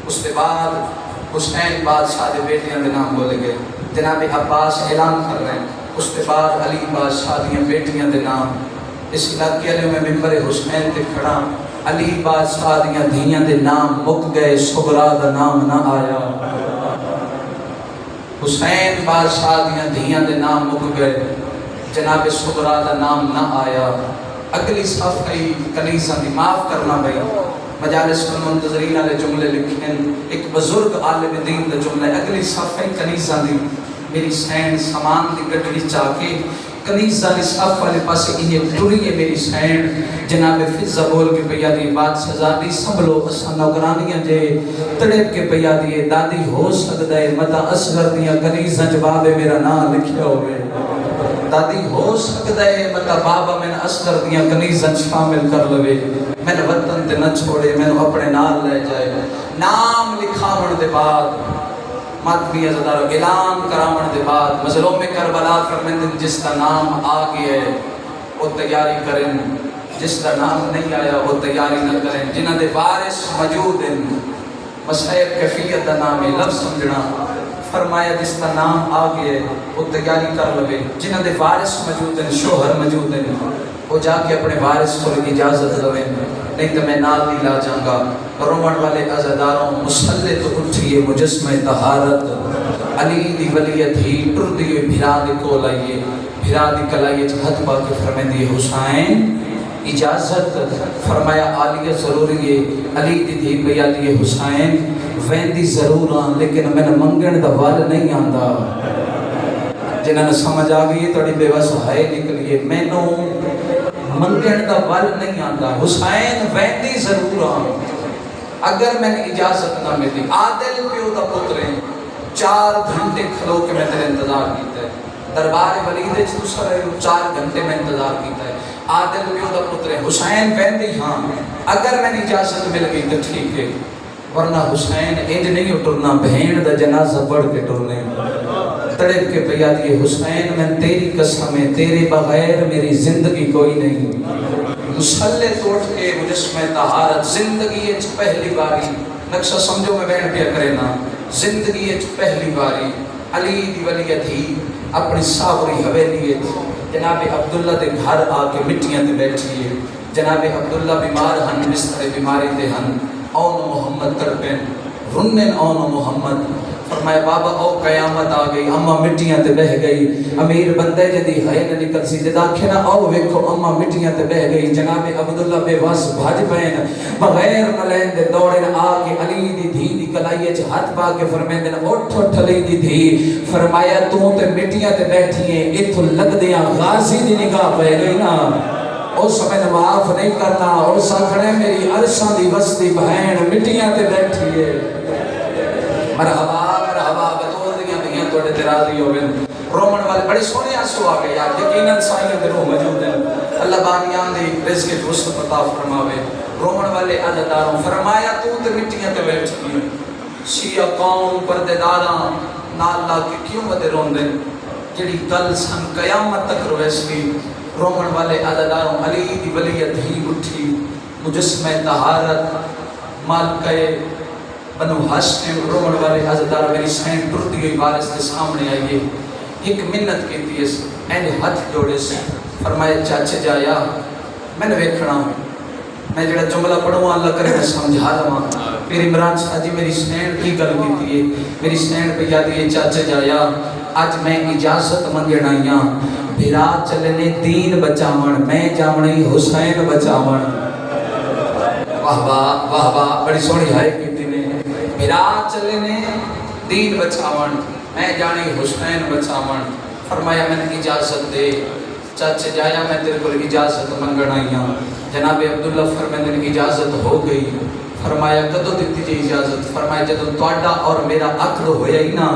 اس کے بعد حسین بادشاہ دے بیٹیاں دے نام بولے گئے جناب عباس اعلان کر رہے ہیں اس کے بعد علی بادشاہ دیاں بیٹیاں دے نام اس علاقے علیہ میں ممبر حسین تے کھڑا علی بادشاہ دیاں دیاں دے نام مک گئے صغرا دا نام نہ آیا حسین بادشاہ دیاں دیاں دے نام مک گئے جناب صغرا دا نام نہ آیا اگلی صفحی کنیسہ دی معاف کرنا بھئی مجالس کے منتظرین والے جملے لکھیں ایک بزرگ عالم دین دا جملہ اگلی صفحی کنیسہ دی میری سین سامان دی گٹڑی چاکے کنیزہ نصف والے پاسے انہیں ٹری ہے میری سین جناب فضہ بول کے پیا دی بات سزا دی سنبھلو اساں نوکرانیاں جے تڑپ کے پیا دی دادی ہو سکتا ہے متا اصغر دیاں کنیزہ جواب میرا نام لکھیا ہوئے دادی ہو سکتا ہے متا بابا میں اصغر دیاں کنیزہ شامل کر لوے میں نے وطن تے نہ چھوڑے میں نے اپنے نال لے جائے نام لکھاون دے بعد ماتمی عزدارو اعلان کرامن دے بعد مظلوم کربلا فرمندن جس کا نام آ گیا ہے وہ تیاری کریں جس کا نام نہیں آیا وہ تیاری نہ کریں جنہ دے وارث موجود ہیں مسائب کیفیت دا نام لفظ سمجھنا فرمایا جس کا نام آ گیا ہے وہ تیاری کر لوے جنہ دے وارث موجود ہیں شوہر موجود ہیں وہ جا کے اپنے وارث کو اجازت لوے نہیں تو میں نال نہیں لا جاؤں گا رومن والے عزاداروں مسلح تو اٹھئے مجسمہ طہارت علی دی ولیت ہی ٹر دیئے بھرا دی کو لائیے بھرا دی کلائیے ہتھ پا کے فرمائے دیئے حسین اجازت فرمایا آلیہ ضروری ہے علی دی دھی بیا دیئے حسین ویندی ضرور آن لیکن میں نے منگن دا وال نہیں آندہ جنہاں نے سمجھ آگئی توڑی بے وس ہائے نکلیے میں نو منگن دا وال نہیں آندہ حسین ویندی ضرور آن اگر میں نے اجازت نہ ملی عادل پیو دا پتریں 4 گھنٹے کھلو کے میں تیرے انتظار کیتا ہے دربار ولید دوسرا رہے 4 گھنٹے میں انتظار کیتا ہے عادل پیو دا پتریں حسین ویندی ہاں اگر میں نے اجازت مل گئی تو ٹھیک ہے ورنہ حسین انج نہیں اٹھنا بہن دا جنازہ پڑھ کے ٹرنے تڑپ کے پیا دیئے حسین میں تیری قسم ہے تیرے بغیر میری زندگی کوئی نہیں مسلح توڑ کے مجسمہ طہارت زندگی اچ پہلی باری نقشہ سمجھو میں بیٹھ پیا کرے نا زندگی اچ پہلی باری علی دی ولیت ہی اپنی ساوری حویلی جناب عبداللہ دے گھر آ کے مٹیاں تے بیٹھی ہے جناب عبداللہ بیمار ہن بستر بیماری تے ہن اون محمد تڑپیں رنن اون محمد فرمایا بابا او قیامت آ گئی اما مٹیاں تے بہ گئی امیر بندے جدی ہے نہ نکل سی جدا کھنا او ویکھو اما مٹیاں تے بہ گئی جناب عبداللہ بے واس بھاج پین بغیر ملین دے دوڑن آ کے علی دی دھی دی کلائی وچ ہاتھ پا کے فرمیندے اٹھ اٹھ علی دی دھی فرمایا تو تے مٹیاں تے بیٹھی ہے ایتھوں لگدیاں غازی دی نگاہ پے گئی نا اس میں معاف نہیں کرنا اور ساکھڑے میری عرشاں دی وستی بہن مٹیاں تے بیٹھی ہے مرحبا مرحبا بطور دیاں دیاں توڑے تراضی ہوئے رومن والے بڑے سونے آنسو آگئے یار یقیناً سائیں دے روح موجود ہیں اللہ بانیان دی رزق جوست پتا فرماوے رومن والے عدداروں فرمایا تو تے مٹیاں تے بیٹھی ہے شیعہ قوم پردیداراں نالا کے کیوں ودے رون دیں جڑی کل سن قیامت تک رویسلی رومن والے عدداروں علی دی ولیت ہی اٹھی مجسمہ طہارت مالکہ بنو ہاشم رومن والے عزدار میری سین ٹرتی ہوئی وارث کے سامنے آئیے ایک منت کیتی ہے اینڈ ہاتھ جوڑے سے فرمائے چاچے جایا میں نے ویکھنا ہوں میں جڑا جملہ پڑھوں اللہ کرے میں سمجھا لواں پھر عمران شاہ جی میری سین کی گل کیتی ہے میری سین پہ یاد ہے چاچے جایا آج میں اجازت منگنا آئیاں بھرا چلنے دین بچاون میں جامنی حسین بچاون واہ واہ بڑی سونی ہائے کیتی نے بھرا چلنے دین بچاون میں جانی حسین بچاون فرمایا میں نے اجازت دے چاچے جایا میں تیرے کو اجازت منگنا آئیاں جناب عبداللہ فرمائے نے اجازت ہو گئی فرمایا کدو دیتی جی اجازت فرمایا جدو توڑا اور میرا عقد ہویا ہی نا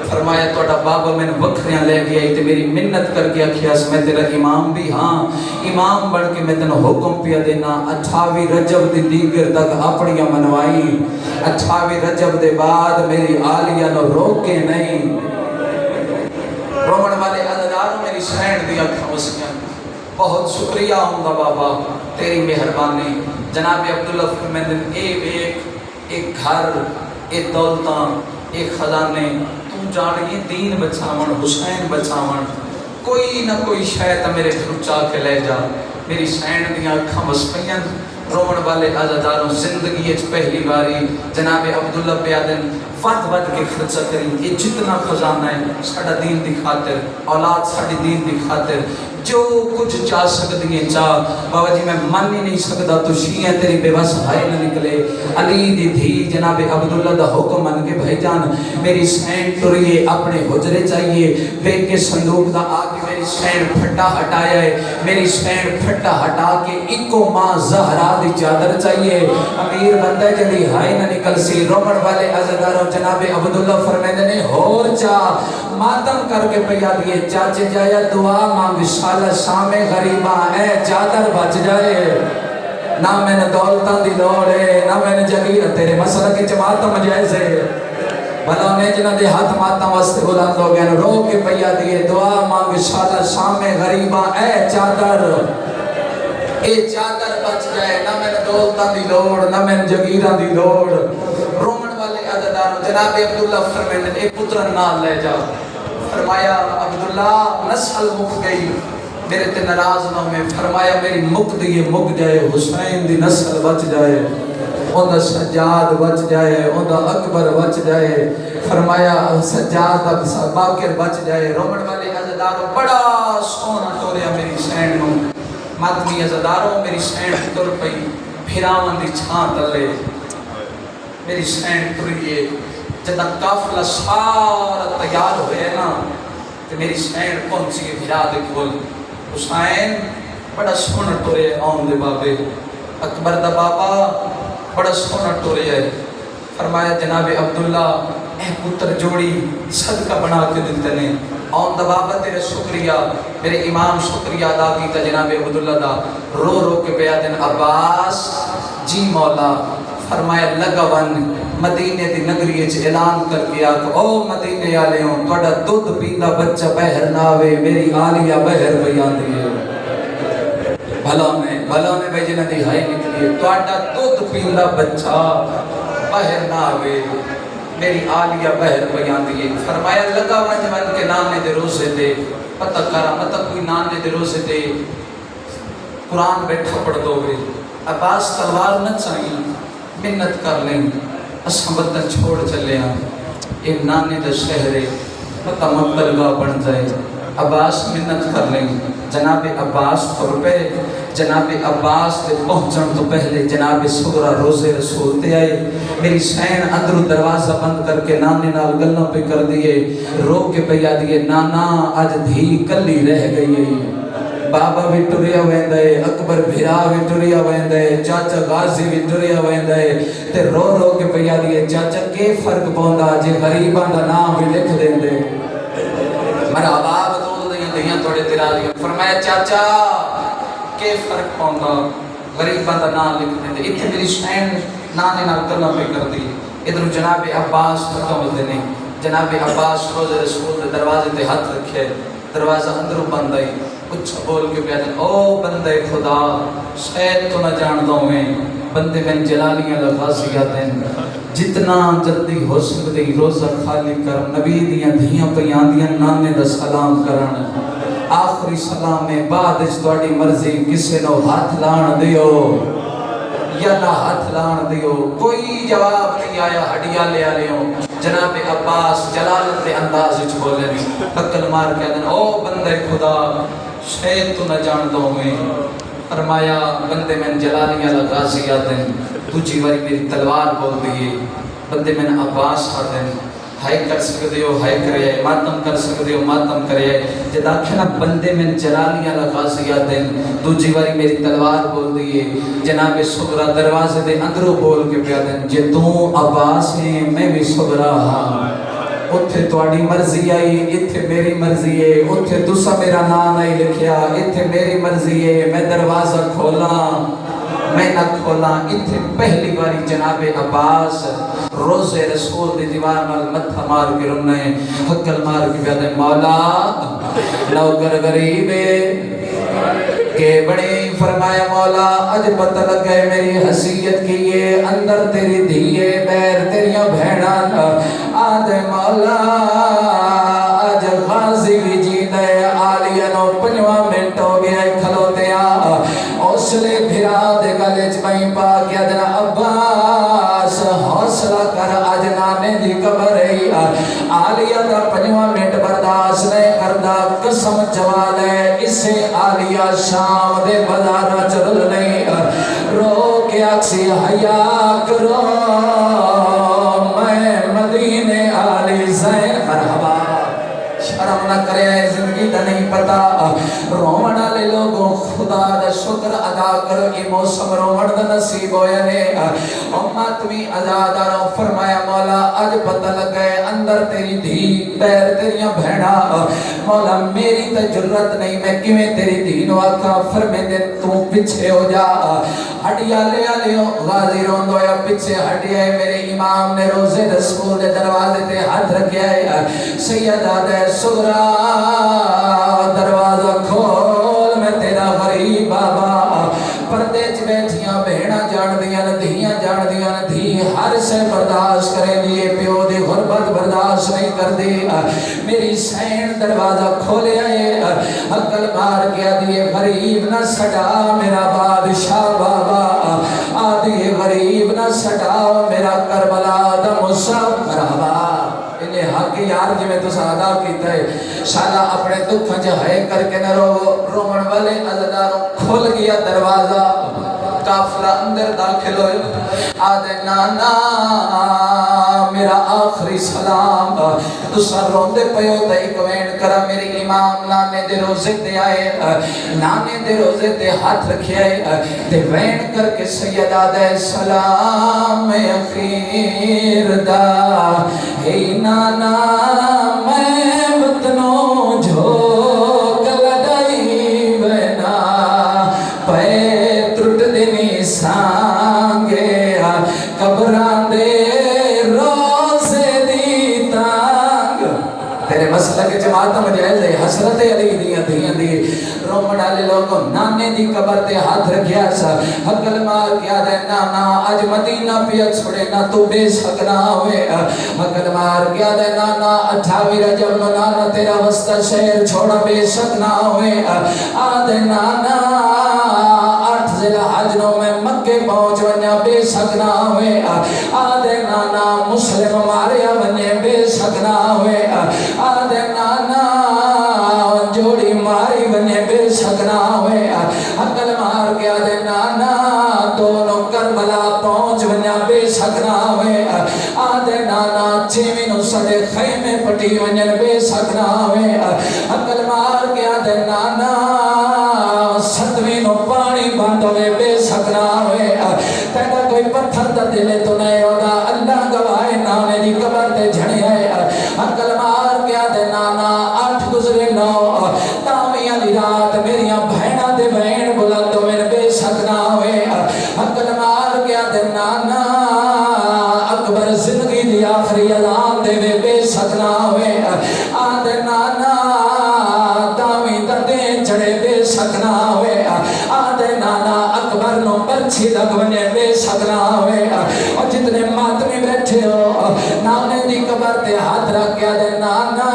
فرمایا توڑا بابا میں نے وکھریاں لے گیا تے میری منت کر کے اکھیاس میں تیرا امام بھی ہاں امام بڑھ کے میں تنہ حکم پیا دینا 28 رجب دی دیگر تک اپنیاں منوائی 28 رجب دے بعد میری آلیہ نو روکے نہیں رومن والے عدداروں میری سینڈ دیا کھوسیاں بہت شکریہ ہوں بابا تیری مہربانی جناب عبداللہ فرمیندن ایک گھر ایک دولتاں ایک خزانے تو جانگی دین بچاون حسین بچاون کوئی نہ کوئی شاید میرے گھر چاہ کے لے جا میری سینڈ دیا اکھاں وسپیاں رومن والے عزداروں زندگی اچ پہلی باری جناب عبداللہ پیادن ود کے خرچہ کریں. یہ جتنا خزانہ ہے ساڈا دین دی خاطر، اولاد ساڈی دین دی خاطر جو کچھ چاہ سکتی ہیں چاہ. بابا جی میں من ہی نہیں سکتا تو شیعہ تیری بے بس ہائے نہ نکلے. علی دی دھی جناب عبداللہ دا حکم من کے بھائی جان میری سین ٹریے اپنے حجرے چاہیے. بیگ کے صندوق دا آ کے میری سین پھٹا ہٹایا ہے. میری سین پھٹا ہٹا کے ایکو ماں زہرا دی چادر چاہیے. امیر بندہ جلی ہائے نہ نکل سی. رومن والے عزداروں جناب عبداللہ فرمیدے نے ہور چاہ ماتم کر کے پیا دیے. چاچے جایا دعا مانگ شالا شام غریباں اے چادر بچ جائے. نہ میں نے دولتاں دی لوڑ ہے نہ میں نے جگیر تیرے مسئلہ کی جماعتم جائز ہے. بھلا انہیں جنہ دے ہاتھ ماتم واسطے بلند ہو گئے رو کے پیا دیے. دعا مانگ شالا شام غریباں اے چادر اے چادر بچ جائے. نہ میں نے دولتاں دی لوڑ نہ میں نے جگیراں دی لوڑ. رومن والے عددار جناب عبداللہ فرمیدے اے پترن نال لے جا. فرمایا عبداللہ نسل مک گئی میرے تے ناراض نہ میں. فرمایا میری مک دی مک جائے حسین دی نسل بچ جائے. اون دا سجاد بچ جائے اون دا اکبر بچ جائے. فرمایا سجاد دا باقر بچ جائے. رومن والے عزداروں بڑا سونا ٹوریا میری سین نو. ماتمی عزداروں میری سین ٹر پئی پھراون دی چھان تلے. میری سین ٹریے جدہ قافلہ سارا تیار ہوئے نا تو میری سین پہنچی کے بھرا دے کھول. حسین بڑا سونا ٹورے آن دے بابے. اکبر دا بابا بڑا سونا ٹورے ہے. فرمایا جناب عبداللہ اے پتر جوڑی صدقہ بنا کے دیتے نے. آن دا بابا تیرے شکریہ میرے امام شکریہ ادا کیتا جناب عبداللہ دا. رو رو کے بیا دن عباس جی مولا. فرمایا لگا ون مدینے دی نگری اچ اعلان کر کے آکھ او مدینے آلے ہوں توڑا دودھ پیندا بچہ بہر ناوے میری آلیہ بہر بیان دیئے. بھلا نے بھائی جنہ دی ہائی نکلیے توڑا دودھ پیندا بچہ بہر ناوے میری آلیہ بہر بیان دیئے. فرمایا لگا ون کے نانے دے روزے دے پتہ کرا مطلب کوئی نانے دے روزے دے قرآن بیٹھا پڑھ دو گے. عباس تلوار نہ چاہیے منت کر لیں اساں وطن چھوڑ چلے ہیں. اے نانے دا شہرے پتہ مقدلگاہ بن جائے. عباس منت کر لیں. جناب عباس قربے جناب عباس تے پہنچن تو پہلے جناب صغرا روزے رسول تے آئے. میری سین اندرو دروازہ بند کر کے نانے نال گلوں پہ کر دیئے. رو کے پیا دیئے نانا آج دھی کلی رہ گئی ہے. بابا بھی ٹریا ویندے اکبر بھرا بھی ٹریا ویندے چاچا غازی بھی ٹریا ویندے. تے رو رو کے پیا دیئے چاچا کے فرق پوندا جے غریبان دا نام بھی لکھ دیں دے. مرا باب دول دیاں توڑے تیرا دیا. فرمایا چاچا کے فرق پوندا غریبان دا نام لکھ دیں دے. اتھے میری سین نانے نال گلہ پہ کر دی. ادھر جناب عباس ختم دینے. جناب عباس روز رسول دے دروازے تے ہاتھ رکھے. دروازہ اندروں بند آئی. کچھ بول کے بیان او بندے خدا شاید تو نہ جان دوں میں بندے میں جلالیاں لغازیات ہیں. جتنا جلدی ہو سکتے روزہ خالی کر. نبی دیاں دھیاں پیان دیاں نانے دا سلام کرن. آخری سلام میں بعد اس توڑی مرضی کسے نو ہاتھ لان دیو یا نہ ہاتھ لان دیو. کوئی جواب نہیں آیا. ہڈیا لے آلے ہوں. جناب عباس جلالت انداز اچھ بولے پکل مار کے دن او بندے خدا شاید تو نہ جان دوں میں. فرمایا بندے میں جلالیاں لغازیات ہیں. تجھی واری میری تلوار بول دیئے. بندے میں عباس آدھیں ہائے کر سکتے ہو ہائے کرے ماتم کر سکتے ہو ماتم کرے. جد آکھنا بندے میں جلالیاں لغازیات ہیں تجھی واری میری تلوار بول دیئے. جناب صغرا دروازے دے اندروں بول کے پیا دیں جے تو عباس ہیں میں بھی صغرا ہاں. اتھے توڑی مرضی آئی اتھے میری مرضی ہے. اتھے تسا میرا نام نہیں لکھیا اتھے میری مرضی ہے. میں دروازہ کھولا میں نہ کھولا. اتھے پہلی باری جناب عباس روزے رسول دی دیوار مال متھا مار کے رنے حکل مار کے بیادے مولا نوکر غریبے کہ بڑی. فرمایا مولا اج پتہ لگ گئے میری حیثیت کی یہ اندر تیری دھیے بیر تیریاں بھینان آدھے مولا اج غازی بھی جی دے آلیہ نو 5 منٹ ہو گیا کھلوتے حوصلے بھرا دے گلے چ پئی پا کے ادنا عباس حوصلہ کر اج نانے دی دا قسم جوال ہے اسے آلیا شام دے بازار چل نہیں رو کے اکسی حیا کرو میں مدینے آلی زین مرحبا شرم نہ کرے زندگی دا نہیں پتا رومن والے لوگوں خدا دا شکر ادا کرو یہ موسم رومن دا نصیب ہویا نے امت بھی ازاداروں فرمایا مولا اج پتہ لگے اندر تیری دھی پیر تیریاں بہنا مولا میری تے جرت نہیں میں کیویں تیری دھی نو آکھاں فرمے دے تو پیچھے ہو جا ہڈیا لے آلیو غازی روندو یا پیچھے ہڈیا ہے میرے امام نے روزے رسول دے دروازے تے ہاتھ رکھیا ہے سیدہ دے سغرا دروازہ کھول میں تیرا غریب بابا پردے چ بیٹھیاں بہنا جان دیاں دھیاں جان دیاں دھی ہر سے برداشت کرے دیے پیو دی غربت برداشت نہیں کر دی میری سین دروازہ کھولے آئے عقل مار گیا دیے غریب نہ سٹا میرا بادشاہ بابا آدھی غریب نہ سٹا میرا کربلا دا مصعب مرحبا انہیں حق یار جی میں تو سادہ کیتا ہے شالا اپنے دکھ جہے کر کے نہ رو رومن والے عزداروں کھول گیا دروازہ کافلہ اندر داخل ہوئے آدھے نانا میرا آخری سلام تو سر روندے پیو تا ایک وین کرا میری امام نانے دے روزے دے آئے نانے دے روزے دے ہاتھ رکھے آئے دے وین کر کے سیدہ دے سلام اخیر دا ہے نانا میں وطنوں جھوک لڑائی بنا پے ترٹ دنی سانگے قبران دے روزے دی تانگ تیرے مسئلہ کے جماعتہ مجھے ہے حسرت علی دیاں دی رومن والے لوگوں نانے دی قبر تے ہاتھ رکھیا سا حقل مار کیا دے نانا اج مدینہ پیا چھوڑے نہ تو بے شک نہ ہوئے حقل مار کیا دے نانا 28 رجب نو نانا تیرا وسطہ شہر چھوڑا بے شک نہ ہوئے آدھے نانا 8 ذی الحج نو میں مکے پہنچ ونیا بے شک نہ ہوئے آدھے نانا مسلم ماریا ونیا بے شک نہ ہوئے آدھے نانا جوڑی ماری ونیا بے شک نہ ہوئے عقل مار گیا دے نانا دونوں کربلا پہنچ ونیا بے شک نہ ہوئے آدھے نانا چھویں نو سڑے خیمے پٹی ونیا بے شک نہ ہوئے عقل مار گیا دے نانا 7ویں نو پانی باندھوے بے شک نہ ہوئے تیرا کوئی پتھر دا دلے تو نہیں ہوگا اللہ گواہ نانے دی قبر تے جھڑے آئے عقل مار گیا دے نانا 8 گزرے 9 تاویاں دی رات میریاں بہنا دے بہن بلند ہوئے بے شک نہ ہوئے عقل مار گیا دے نانا اکبر زندگی دی آخری اذان دے بے شک نہ ہوئے آدھے نانا تاویں دردیں چڑھے بے شک نہ ہوئے آدھے نانا اکبر نو پرچھی لگ بنے بے شک نہ ہوئے اور جتنے ماتمی بیٹھے ہو نانے دی قبر تے ہاتھ رکھ گیا دے نانا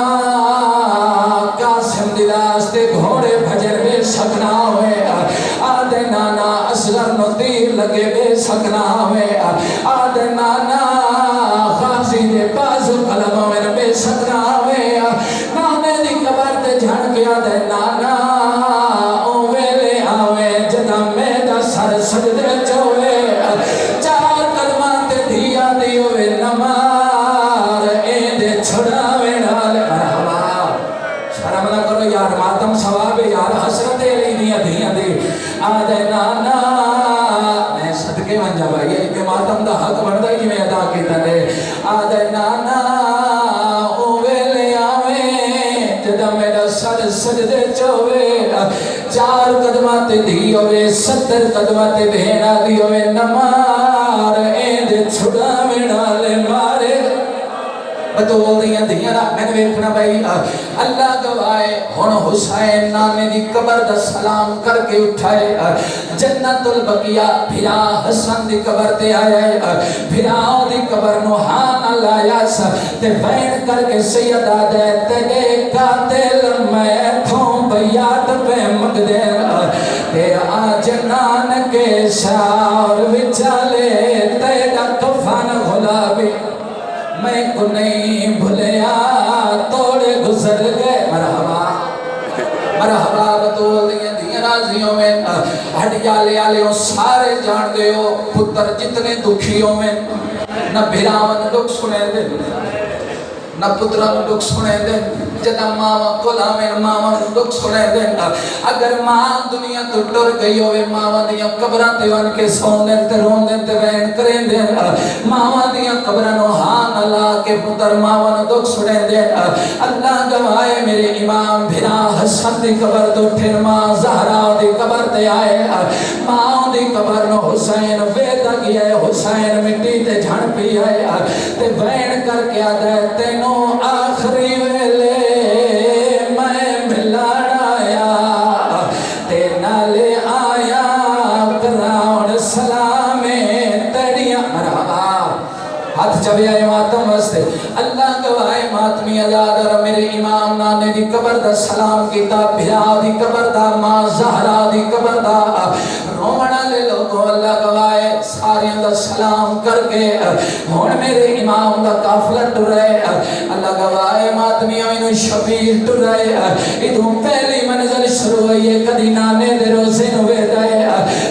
قاسم دی لاش تے گھوڑے بھجر بے شک نہ ہوئے آدھے نانا اصغر نو تیر لگے بے شک نہ ہوئے آدھے نانا غازی دے بازو قلم ہوئے بے شک نہ ہوئے نانے دی قبر تے جھڑ گیا دے نانا او ویلے آوے جدا میدہ سر سجدے چوئے 4 قدمات دیا دیوے نمار ایندے چھڑاوے نال مرحبا شرم نہ کرو یار ماتم ثواب یار حسرت علی دیاں دی آدھے نانا میں صدقے منجا بھائی ایک ماتم دا حق بڑھتا ہی میں ادا کیتا دے آدھے نانا او ویلے آوے جدا میرا سر سجدے چوئے 4 قدمات دیوے 70 قدمات بہنا دیوے نمار ایندے چھڑاوے نال مارے بطول دیاں میں نے ویکھنا بھائی اللہ گوائے ہن حسین نانے دی قبر دا سلام کر کے اٹھائے جنت البقیہ بھرا حسن دی قبر تے آیا بھراؤ دی قبر نو ہاں لایا سا تے بین کر کے سیدہ دے تیرے قاتل میں تھوں بیات پہ مگدے تیرا جنان کے شاور وچالے تیرا کفن غلابی میں کو نہیں بھولیا توڑے گزر گئے مرحبا راضی ہوئے ہڈیالے والے سارے جان دے ہو پتر جتنے دکھی ہوئے نہ بھراون دکھ سنے دے نہ پتران دکھ سنے دے جدا ماما کولاویں ماما دکھ سنے دے اگر ماں دنیا تو ٹر گئی ہوئے ماما دیاں قبراں تے ون کے سون دے تے رون دے تے وین کریں دے ماما دیاں قبراں نو ہاں نہ لا کے پتر ماما نو دکھ سنے دے اللہ گواہے میرے امام بھرا حسن دی قبر تو پھر ماں زہرا دی قبر تے آئے ماں دی قبر نو حسین ویدا گیا ہے حسین مٹی تے جھڑ پی آئے تے وین کر کے آدھے تینو آخری ویلے میں ملان آیا تے نالے آیا کراؤن سلامیں تیڑیاں مرحبا ہاتھ چبی آئے ماتم وستے اللہ گواہے ماتمی ازاد اور میرے امام نانے دی قبر دا سلام کیتا بھرا دی قبر دا ماں زہرا دی قبر دا رومنا لے لوگو اللہ گواہے ساریاں دا سلام کر کے ہون میرے امام دا قافلہ ٹر رہے اللہ گواہے ماتمی انہوں شبیر ٹر رہے ادھوں پہلی منزل شروع ہوئی کدی نانے دے روزے نوے دائے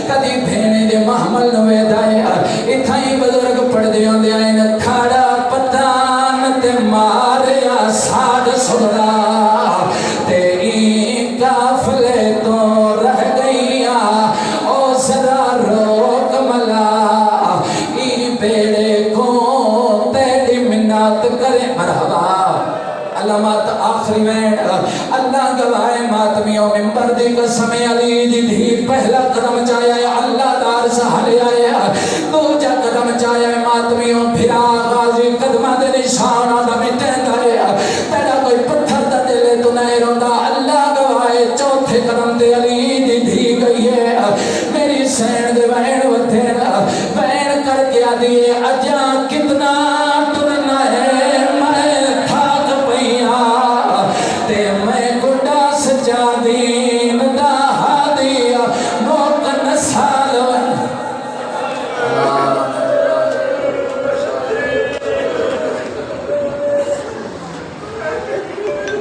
کدی بھینے دے محمل نوے دائے اتھائی بزرگ پڑھ دے ہوں دے آئین کھاڑا پتان تے ماریا ساڑ سڑا تے این کافلے تو رہ گئیا او ذرا روک ملا این بیڑے کو تیڑی منات کرے مرحبا علامات آخری وین اللہ گواہ ماتمیوں ممبر دی قسم علی دی دھی پہلا قدم چاہیا ہے اللہ دار سہلے آئے دوجہ قدم چاہیا ہے ماتمیوں پھرا غازی قدمہ دے نشانہ دا مٹین دائے تیڑا کوئی پتھر دا دلے تو نہیں روندا اللہ گواہ چوتھے قدم دے علی دی دھی گئی ہے میری سین دے وین وطین وین کر کے آدھیے اجاں